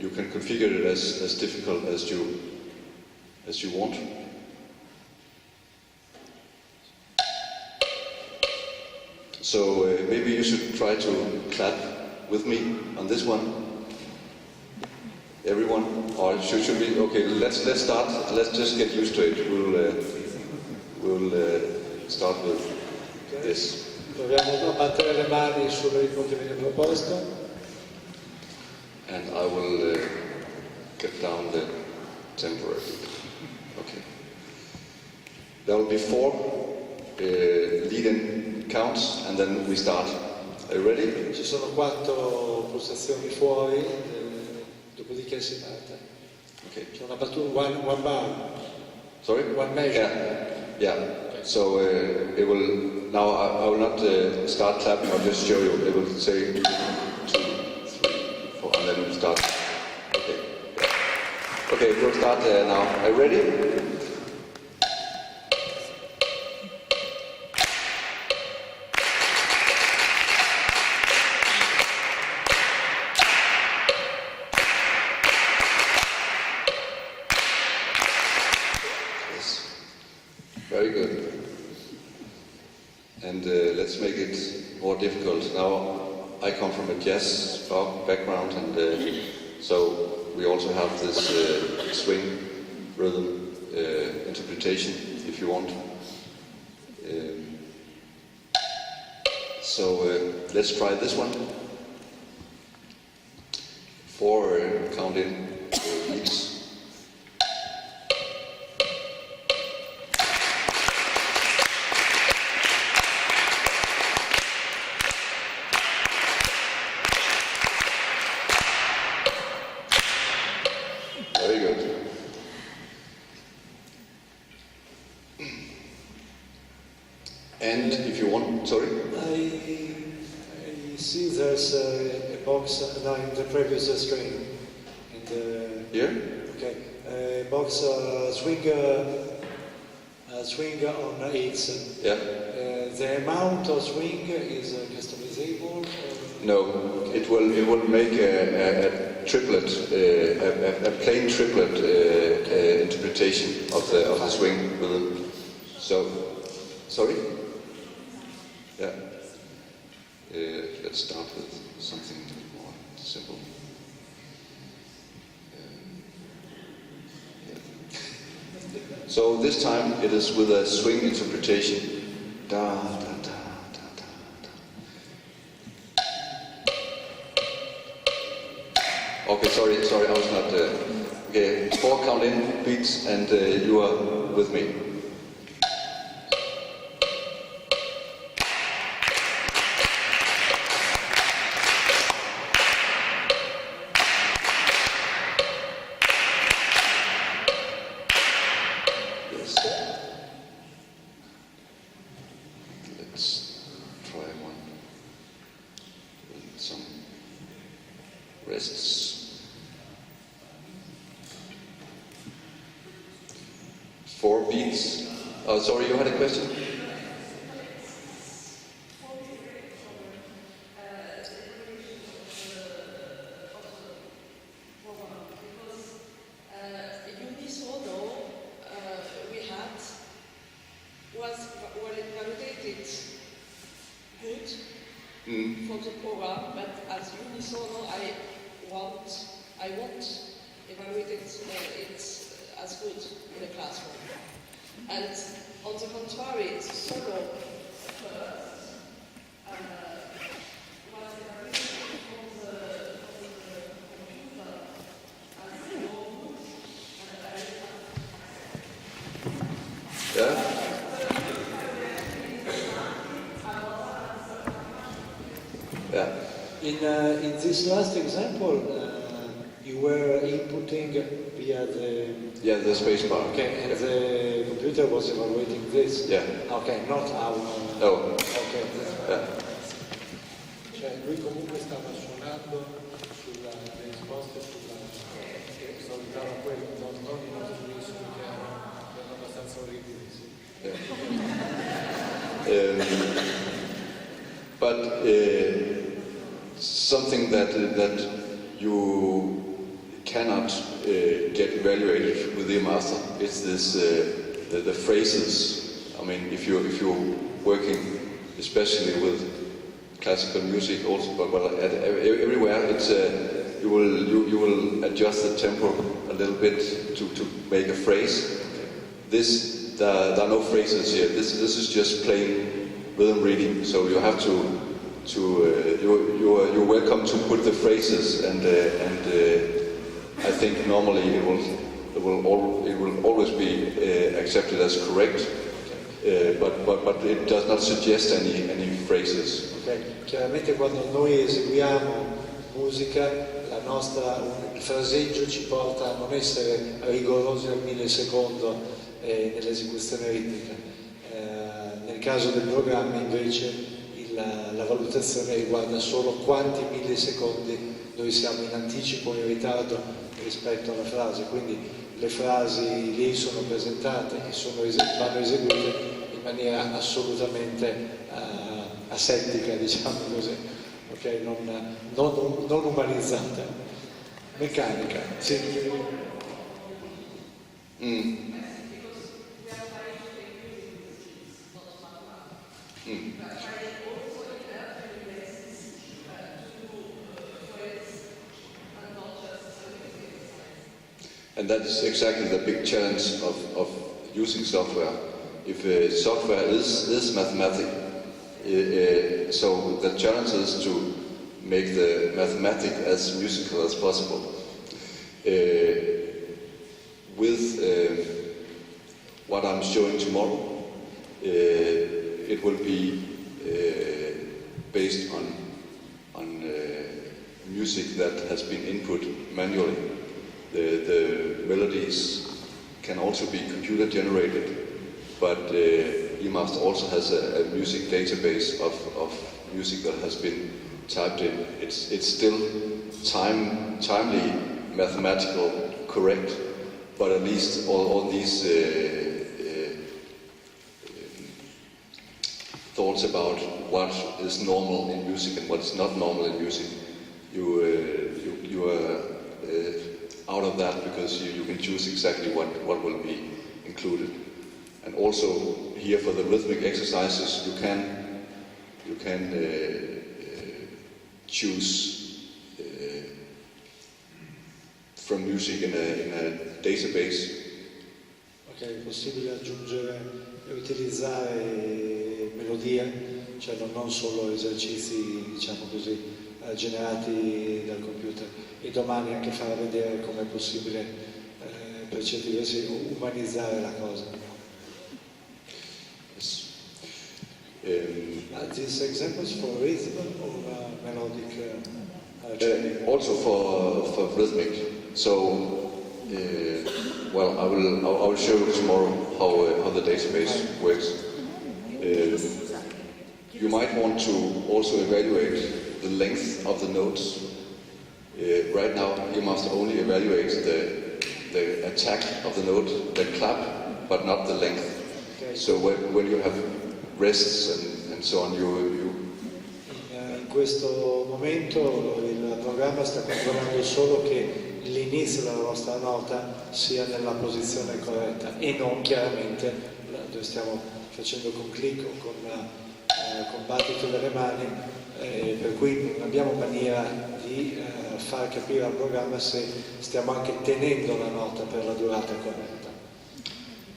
You can configure it as difficult as you want. So maybe you should try to clap with me on this one. Everyone, or should we? Okay, let's start. Let's just get used to it. We'll start with this. Proviamo a battere le mani sul ritmo che viene proposto. And I will get down the tempo a bit. Okay. There will be 4 lead-in counts, and then we start. Are you ready? Ci sono 4 pulsazioni fuori, dopodiché si parte. Okay. C'è una battuta, one bar. Sorry? One measure. Yeah. Okay. So it will. Now I will not start clapping. I'll just show you. It will say 2, 3, 4, and then we'll start. Okay. Yeah. Okay. We'll start now. Are you ready? Very good. And let's make it more difficult. Now, I come from a jazz background, and so we also have this swing rhythm interpretation, if you want. So let's try this one. 4 count in beats. Very good. And if you want, sorry? I see there's a box now in the previous screen. In the, Here? okay. A box swing on 8s. Yeah. The amount of swing is customizable? No, it will make a triplet, a plain triplet interpretation of the swing rhythm. So, sorry? Yeah. Let's start with something more simple. Yeah. So this time it is with a swing interpretation. Da, da, da, da, da, da. Okay, sorry, I was not. Okay, 4 count in beats, and you are with me. Let's try one with some rests. 4 beats. Oh, sorry, you had a question? For the program, but as unisono, I won't evaluate it as good in a classroom. And on the contrary, it's solo first, was evaluated from the computer as normal, Yeah? Yeah. In this last example, you were inputting via the... Yeah, the space bar. Okay, and the computer was evaluating this? Yeah. Okay, not our... No. Okay. Yeah. Cioè, lui comunque stava suonando sulla risposta che risolveva quello, non i nostri dischi che erano abbastanza orribili. Sì. Yeah. But something that you cannot get evaluated with the Earmaster is this the phrases. I mean, if you're working especially with classical music, also, but well, everywhere it's you will adjust the tempo a little bit to make a phrase. There are no phrases here. This is just plain rhythm reading. So you have you're welcome to put the phrases, and I think normally it will always be accepted as correct, but it does not suggest any phrases. Okay. Chiaramente quando noi eseguiamo musica, il fraseggio ci porta a non essere rigorosi al millisecondo nell'esecuzione ritmica. Nel caso del programma invece la valutazione riguarda solo quanti millisecondi noi siamo in anticipo o in ritardo rispetto alla frase, quindi le frasi lì sono presentate e vanno eseguite in maniera assolutamente asettica, diciamo così, okay? non umanizzata, meccanica. Sì. And that is exactly the big challenge of using software. If software is mathematical, So the challenge is to make the mathematics as musical as possible. With what I'm showing tomorrow, it will be based on music that has been input manually. The melodies can also be computer generated, but Earmaster also has a music database of music that has been typed in. It's still timely, mathematical, correct, but at least all these thoughts about what is normal in music and what's not normal in music, you are out of that because you can choose exactly what will be included. And also here for the rhythmic exercises, you can choose from music in a database. Ok, è possibile aggiungere e utilizzare melodie, cioè non solo esercizi, diciamo così, generati dal computer, e domani anche far vedere come è possibile per certi versi umanizzare la cosa. Yes. These examples for rhythm or melodic training? Also for rhythmic. So, well, I will show you tomorrow how the database works. You might want to also evaluate the length of the notes. Right now, Earmaster only evaluates the attack of the note, the clap, but not the length. Okay. So when you have rests and so on, In questo momento il programma sta controllando solo che l'inizio della vostra nota sia nella posizione corretta e non chiaramente dove stiamo facendo con clic o con battito delle mani, per cui non abbiamo maniera di far capire al programma se stiamo anche tenendo la nota per la durata corretta.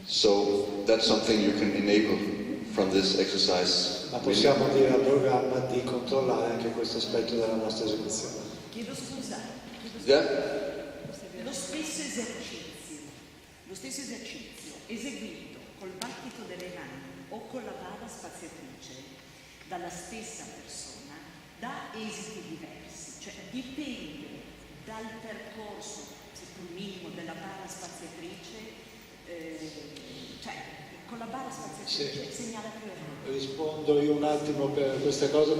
So that's something you can enable from this exercise. Ma possiamo dire al programma di controllare anche questo aspetto della nostra esecuzione. Chiedo scusa. Yeah. Lo stesso esercizio eseguito col battito delle mani o con la bava spaziatrice dalla stessa persona dà esiti diversi, cioè dipende dal percorso, seppur minimo, della bava spaziatrice, cioè con la bava spaziatrice segnala più errori. Rispondo io un attimo per questa cosa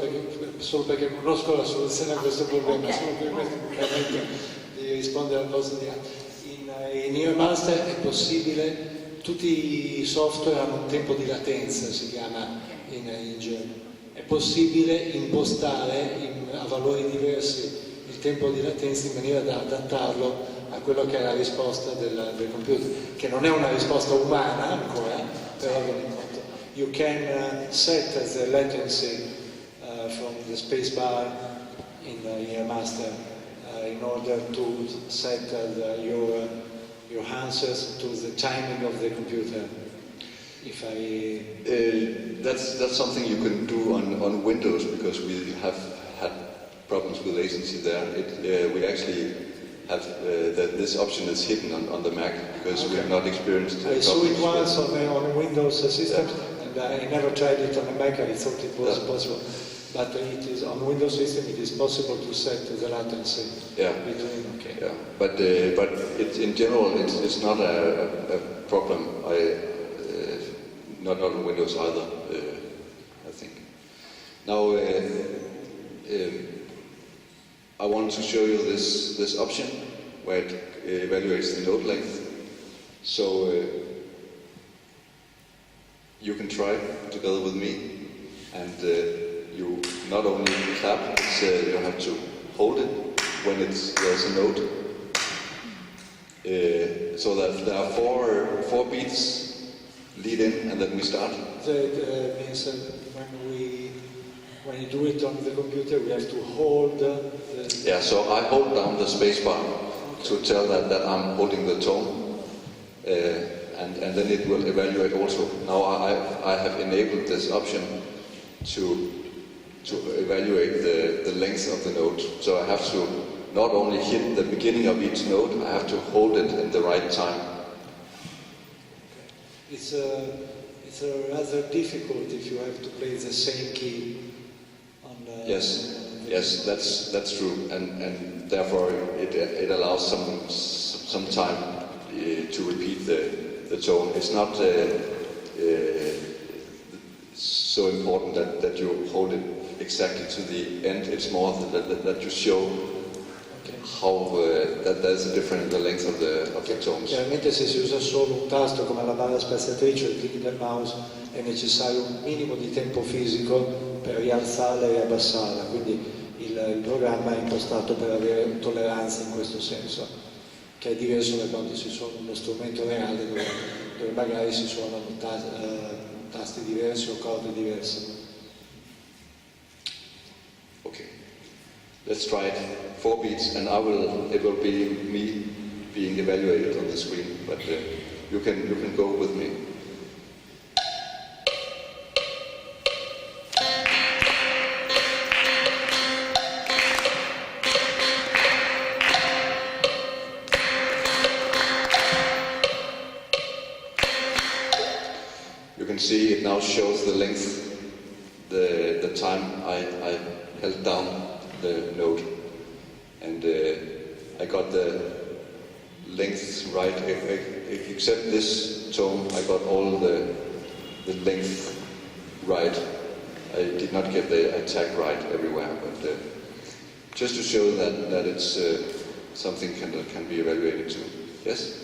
solo perché conosco la soluzione a questo problema, Okay. solo per questo mi permetto di rispondere al vostro di in Earmaster è possibile, tutti i software hanno un tempo di latenza, si chiama in gergo. È possibile impostare a valori diversi il tempo di latenza in maniera da adattarlo a quello che è la risposta del computer, che non è una risposta umana ancora, però ve ne conto. You can set the latency from the spacebar in Earmaster in order to set your answers to the timing of the computer. If That's something you can do on Windows because we have had problems with latency there. We actually have this option is hidden on the Mac because we have not experienced I saw it problems. once on Windows systems, and I never tried it on a Mac. I thought it was possible, but it is on Windows system. It is possible to set the latency between. Okay. Yeah, but in general, it's not a problem. Not on Windows either, I think. Now, I want to show you this option where it evaluates the note length. So you can try together with me, and you not only clap, you have to hold it when there's a note. So that there are four beats. Lead in and then we start. That means when you do it on the computer, we have to hold Yeah, so I hold down the spacebar to tell that I'm holding the tone, and then it will evaluate also. Now I have enabled this option to evaluate the length of the note. So I have to not only hit the beginning of each note, I have to hold it in the right time. It's rather difficult if you have to play the same key on Yes, that's true, and therefore it allows some time to repeat the tone. It's not so important that you hold it exactly to the end. It's more that you show how that there's a difference in the length of the tones. Chiaramente se si usa solo un tasto come la barra spaziatrice o il click del mouse è necessario un minimo di tempo fisico per rialzarla e abbassarla, quindi il programma è impostato per avere tolleranza in questo senso, che è diverso da quando si suona uno strumento reale dove magari si suonano tasti diversi o corde diverse. Okay, let's try it. 4 beats, and it will be me being evaluated on the screen, but you can go with me. You can see it now shows the length, the time I held down the note, and I got the length right, except this tone. I got all the length right. I did not get the attack right everywhere, but just to show that it's something can be evaluated too. Yes.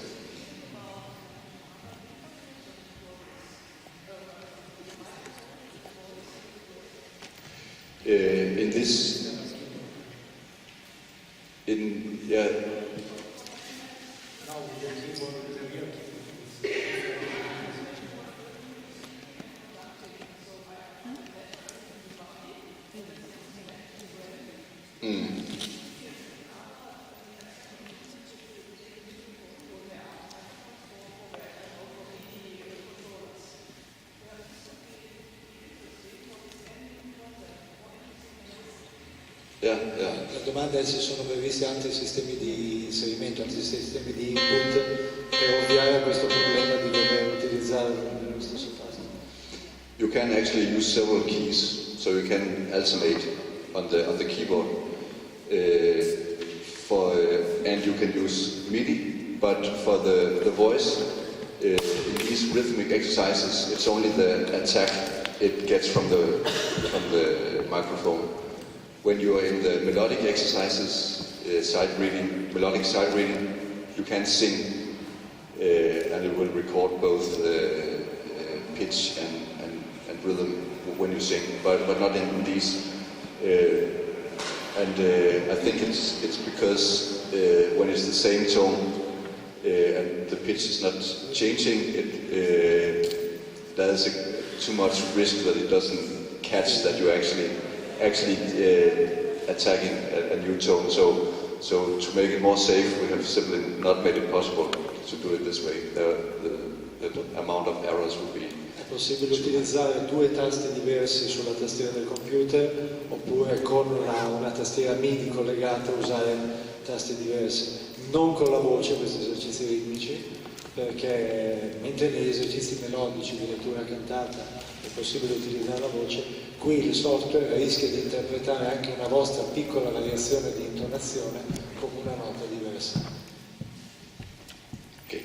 La domanda è se sono previsti altri sistemi di inserimento, altri sistemi di input per ovviare a questo problema di dover utilizzare lo stesso tasto. You can actually use several keys, so you can alternate on the keyboard. And you can use MIDI, but for the voice, in these rhythmic exercises, it's only the attack it gets from the microphone. When you are in the melodic exercises, melodic sight reading, you can sing, and it will record both pitch and rhythm when you sing, but not in these. I think it's because when it's the same tone and the pitch is not changing, there's too much risk that it doesn't catch that you actually attacking a new tone. So to make it more safe, we have simply not made it possible to do it this way. The amount of errors will be. È possibile utilizzare 2 tasti diversi sulla tastiera del computer oppure con una tastiera MIDI collegata usare tasti diversi. Non con la voce questi esercizi ritmici, perché mentre negli esercizi melodici di lettura cantata è possibile utilizzare la voce, qui il software rischia di interpretare anche una vostra piccola variazione di intonazione come una nota diversa. Okay.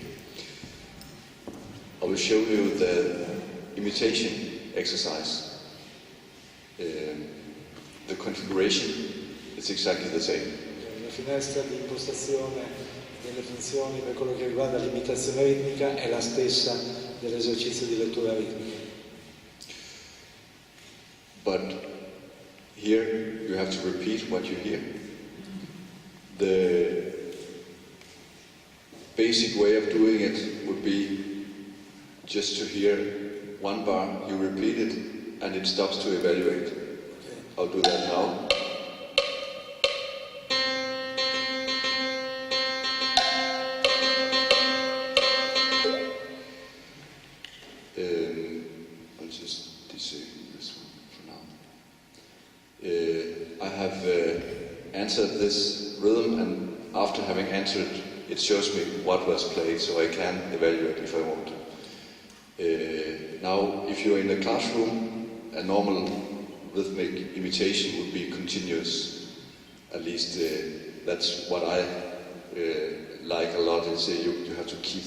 I will show you the imitation exercise. The configuration is exactly the same. La finestra di impostazione delle funzioni per quello che riguarda l'imitazione ritmica è la stessa dell'esercizio di lettura ritmica. But here you have to repeat what you hear. The basic way of doing it would be just to hear one bar, you repeat it, and it stops to evaluate. Okay. I'll do that now. I'll just disable this one for now. have answered this rhythm, and after having answered, it shows me what was played, so I can evaluate if I want. Now, if you're in a classroom, a normal rhythmic imitation would be continuous. At least that's what I like a lot. Is you have to keep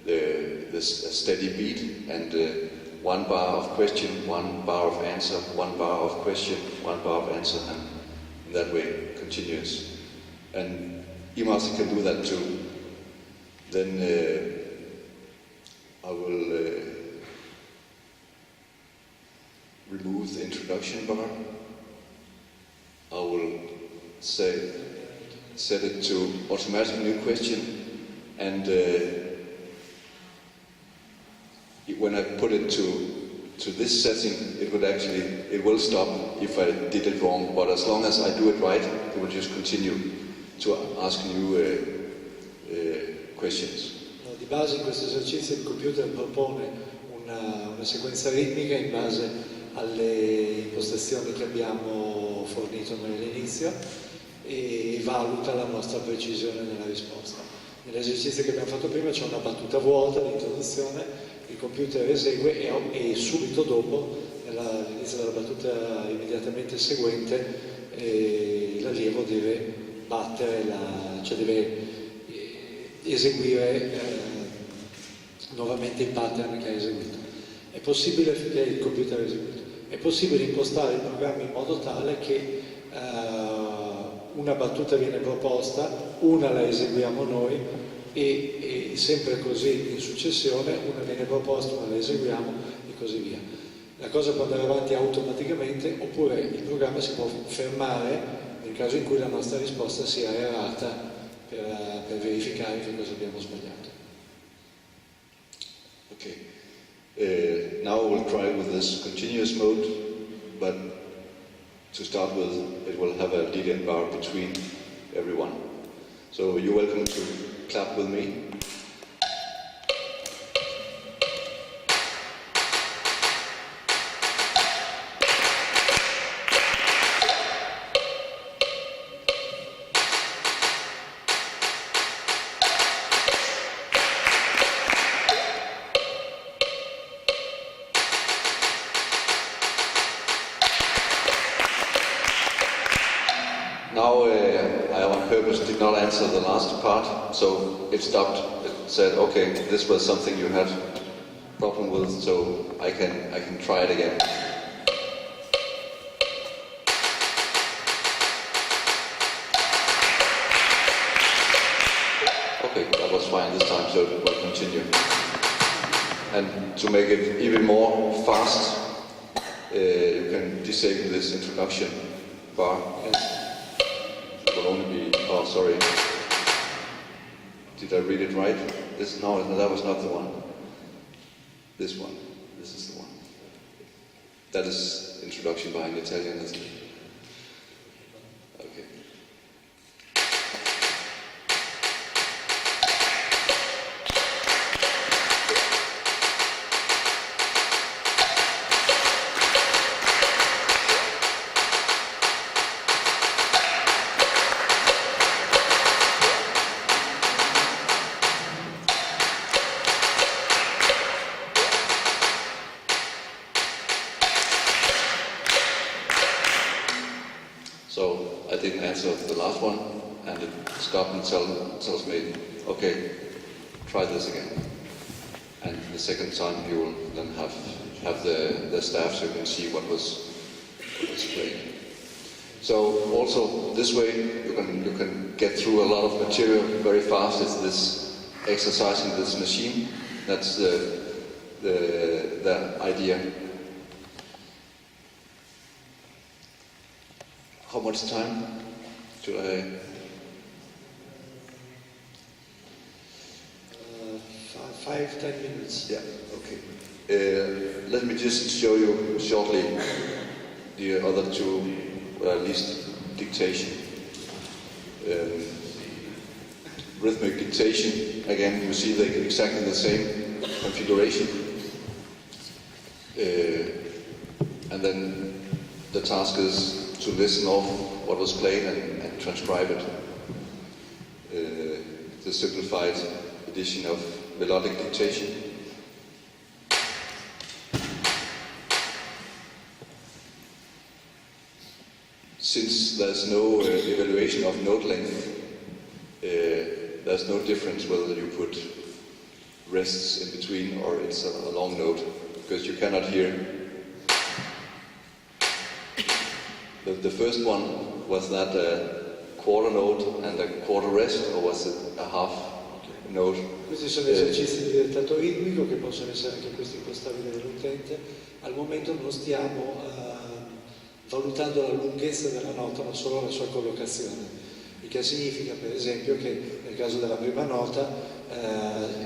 the steady beat, and one bar of question, one bar of answer, one bar of question, one bar of answer, and in that way continuous. And Earmaster can do that too. Then I will remove the introduction bar. I will set it to automatic new question, and when I put it to this setting, it will stop if I did it wrong. But as long as I do it right, it will just continue to ask new questions. Di base in questo esercizio il computer propone una sequenza ritmica in base alle impostazioni che abbiamo fornito noi all'inizio e valuta la nostra precisione nella risposta. Nell'esercizio che abbiamo fatto prima c'è una battuta vuota di introduzione, il computer esegue e subito dopo, all'inizio della battuta immediatamente seguente, l'allievo deve battere, cioè deve eseguire nuovamente il pattern che ha eseguito. È possibile, che il computer ha eseguito, è possibile impostare il programma in modo tale che una battuta viene proposta, una la eseguiamo noi e sempre così in successione, una viene proposta, una la eseguiamo e così via. La cosa può andare avanti automaticamente, oppure il programma si può fermare nel caso in cui la nostra risposta sia errata per verificare che cosa abbiamo sbagliato. Okay. Now we'll try with this continuous mode, but to start with, it will have a lead and bar between everyone. So you're welcome to clap with me. Now I on purpose did not answer the last part, so it stopped. It said, okay, this was something you had problem with, so I can try it again. Okay, that was fine this time, so it will continue. And to make it even more fast, you can disable this introduction bar. It will only be, oh sorry, did I read it right? No, that was not the one. This one, this is the one. That is introduction bar in Italian, isn't it? Okay. So I didn't answer the last one, and it stopped and tells me, okay, try this again. And the second time you will then have the staff so you can see what was played. So also this way you can get through a lot of material very fast. It's this exercising this machine. That's the idea. How much time should I? 5-10 minutes. Yeah, okay. Let me just show you shortly the other two, or at least dictation. Rhythmic dictation, again, you see they're exactly the same configuration. And then the task is to listen off what was played and transcribe it. The simplified edition of melodic dictation. Since there's no evaluation of note length, there's no difference whether you put rests in between or it's a long note, because you cannot hear. The first one, was that a quarter note and a quarter rest, or was it a half note? Questi sono esercizi di dettato ritmico che possono essere anche questi impostabili dall'utente. Al momento non stiamo valutando la lunghezza della nota, ma solo la sua collocazione. Il che significa, per esempio, che nel caso della prima nota,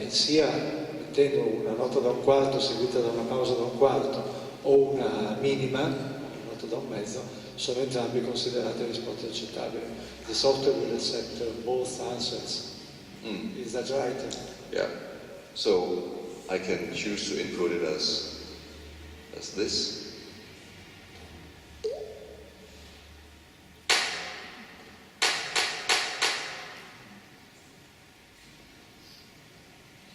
sia mettendo una nota da un quarto seguita da una pausa da un quarto o una minima, una nota da un mezzo, sono entrambi considerate risposte accettabili. The software will accept both answers. Is that right? Yeah. So I can choose to input it as this.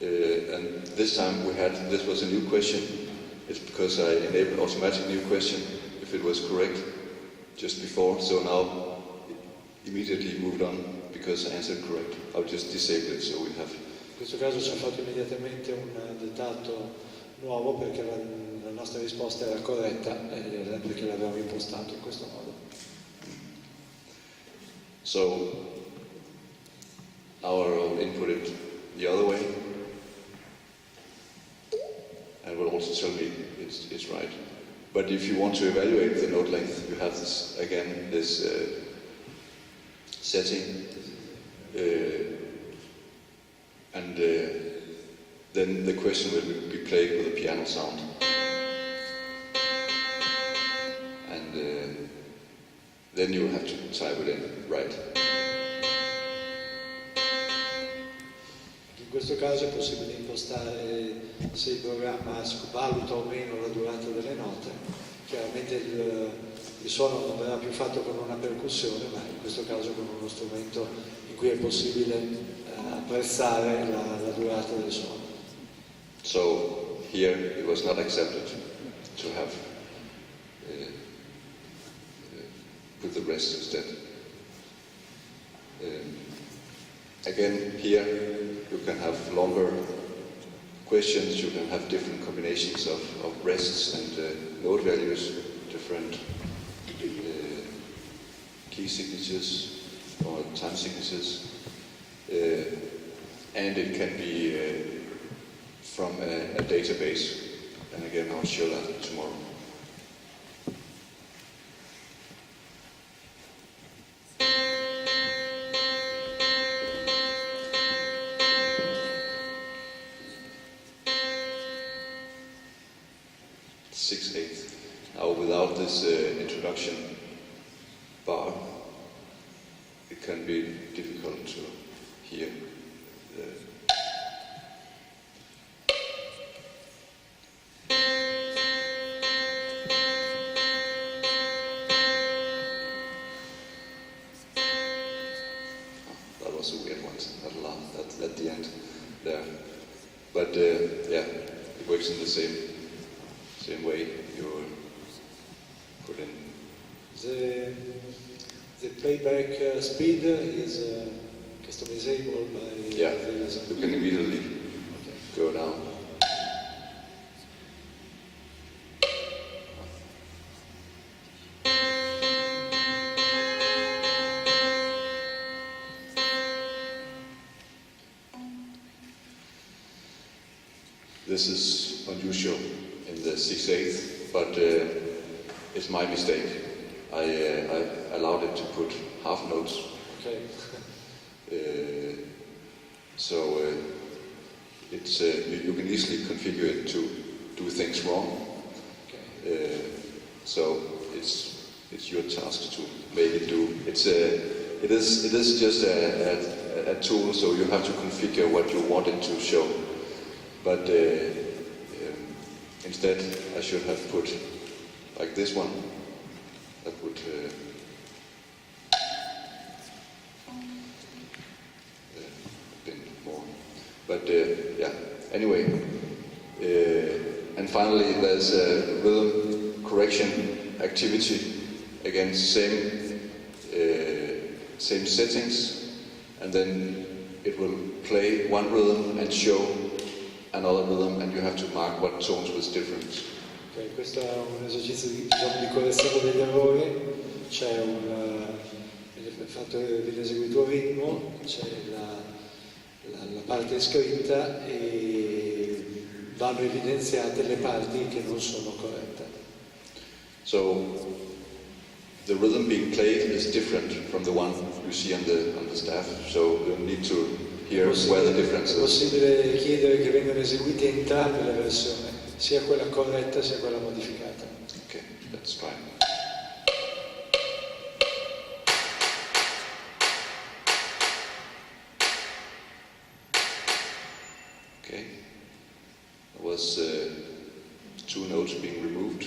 And this time this was a new question. It's because I enabled automatic new question if it was correct just before. So now it immediately moved on because I answered correct. I'll just disable it so we have. In questo caso ci ha fatto immediatamente un dettato nuovo perché la nostra risposta era corretta perché l'avevamo impostato in questo modo. So now I'll input it the other way. And will also tell me it's right. But if you want to evaluate the note length, you have this again, this setting, and then the question will be played with a piano sound, and then you have to type it in right. In questo caso è possibile impostare se il programma valuta o meno la durata delle note. Chiaramente il suono non verrà più fatto con una percussione, ma in questo caso con uno strumento in cui è possibile apprezzare la durata del suono. So here it was not accepted to have put the rest instead. Again, here you can have longer questions, you can have different combinations of rests and note values, different key signatures or time signatures, and it can be from a database, and again I'll show that tomorrow. Now without this introduction bar, it can be difficult to hear. That was a weird one, that laugh at the end there. But yeah, it works in the same way. You put in. The playback speed is customizable by Yeah, the user. you can immediately go down. This is unusual in the 6/8, but it's my mistake. I allowed it to put half notes. Okay. So it's you can easily configure it to do things wrong. Okay. So it's your task to make it do. It is just a tool, so you have to configure what you want it to show. But instead, I should have put like this one. That would been more. But yeah, anyway. And finally, there's a rhythm correction activity. Again, same settings, and then it will play one rhythm and show another rhythm, and you have to mark what tones was different. Okay, questo è un esercizio di correzione degli errori. C'è viene eseguito un ritmo, c'è la parte scritta e vanno evidenziate le parti che non sono corrette. So the rhythm being played is different from the one you see on the staff. So you need to hear where the difference is. È possibile chiedere che vengano eseguite entrambe le versioni, sia quella corretta sia quella modificata. Okay, let's try. Okay, there was 2 notes being removed.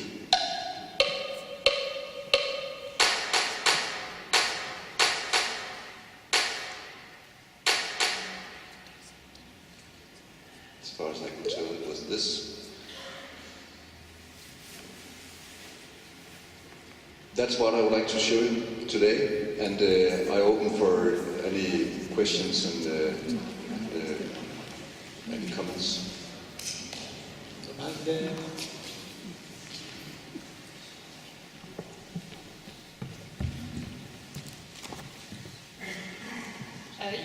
As far as I could tell, it was this. That's what I would like to show you today, and I open for any questions and any comments. Domande?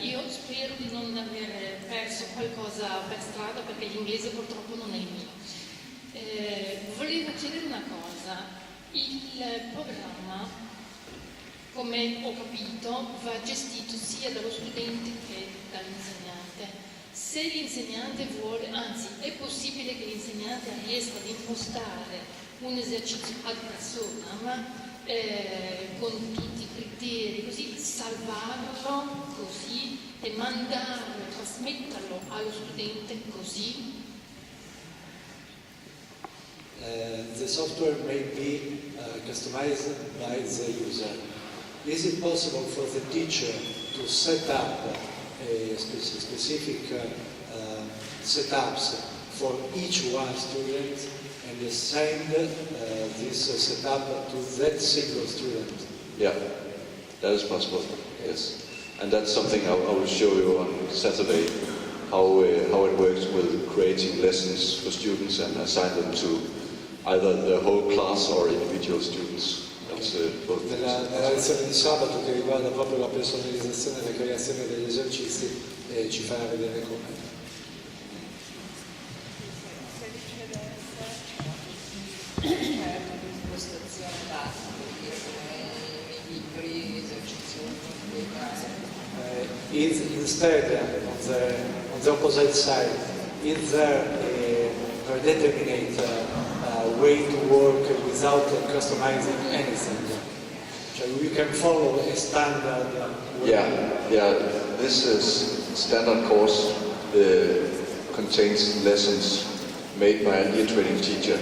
Io spero di non aver perso qualcosa per strada perché l'inglese purtroppo non è il mio. Volevo chiedere una cosa, il programma, come ho capito, va gestito sia dallo studente che dall'insegnante. Se l'insegnante vuole, anzi è possibile che l'insegnante riesca ad impostare un esercizio ad persona, con tutti i criteri, così salvarlo così e mandarlo, trasmetterlo allo studente così. The software may be customized by the user. Is it possible for the teacher to set up a specific setups for each one student and send this setup to that single student? Yeah, that is possible, yes. And that's something I will show you on Saturday, how it works with creating lessons for students and assign them to either the whole class or individual students. That's both. Nella lezione di sabato che riguarda proprio la personalizzazione e la creazione degli esercizi ci farà vedere come. Instead, on the opposite side, is there a predeterminate way to work without customizing anything? So you can follow a standard way. Yeah. This is standard course contains lessons made by an e-training teacher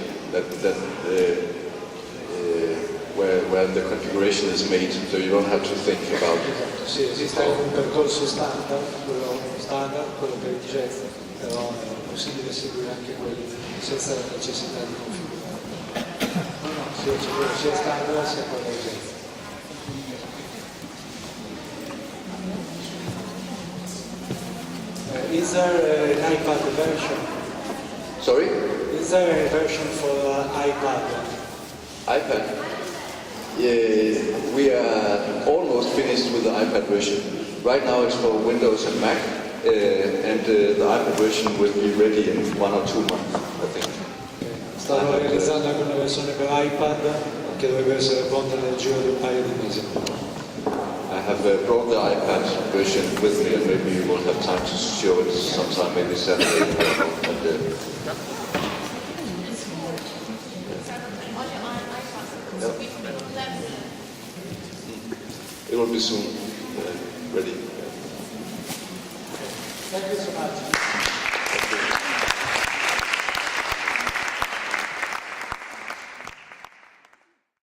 where the configuration is made, so you don't have to think about it. Sì, esiste un percorso standard, quello per il jazz, però è possibile seguire anche quello senza la necessità di configurare. No, sia standard sia quello del jazz. Is there an iPad version? Sorry? Is there a version for iPad? iPad? Yeah, we are almost finished with the iPad version. Right now it's for Windows and Mac, and the iPad version will be ready in 1 or 2 months, I think. Stanno realizzando anche una versione per iPad che dovrebbe essere pronta nel giro di un paio di mesi. I have brought the iPad version with me, and maybe you will have time to show it sometime, maybe Saturday. It will be soon ready. Thank you so much.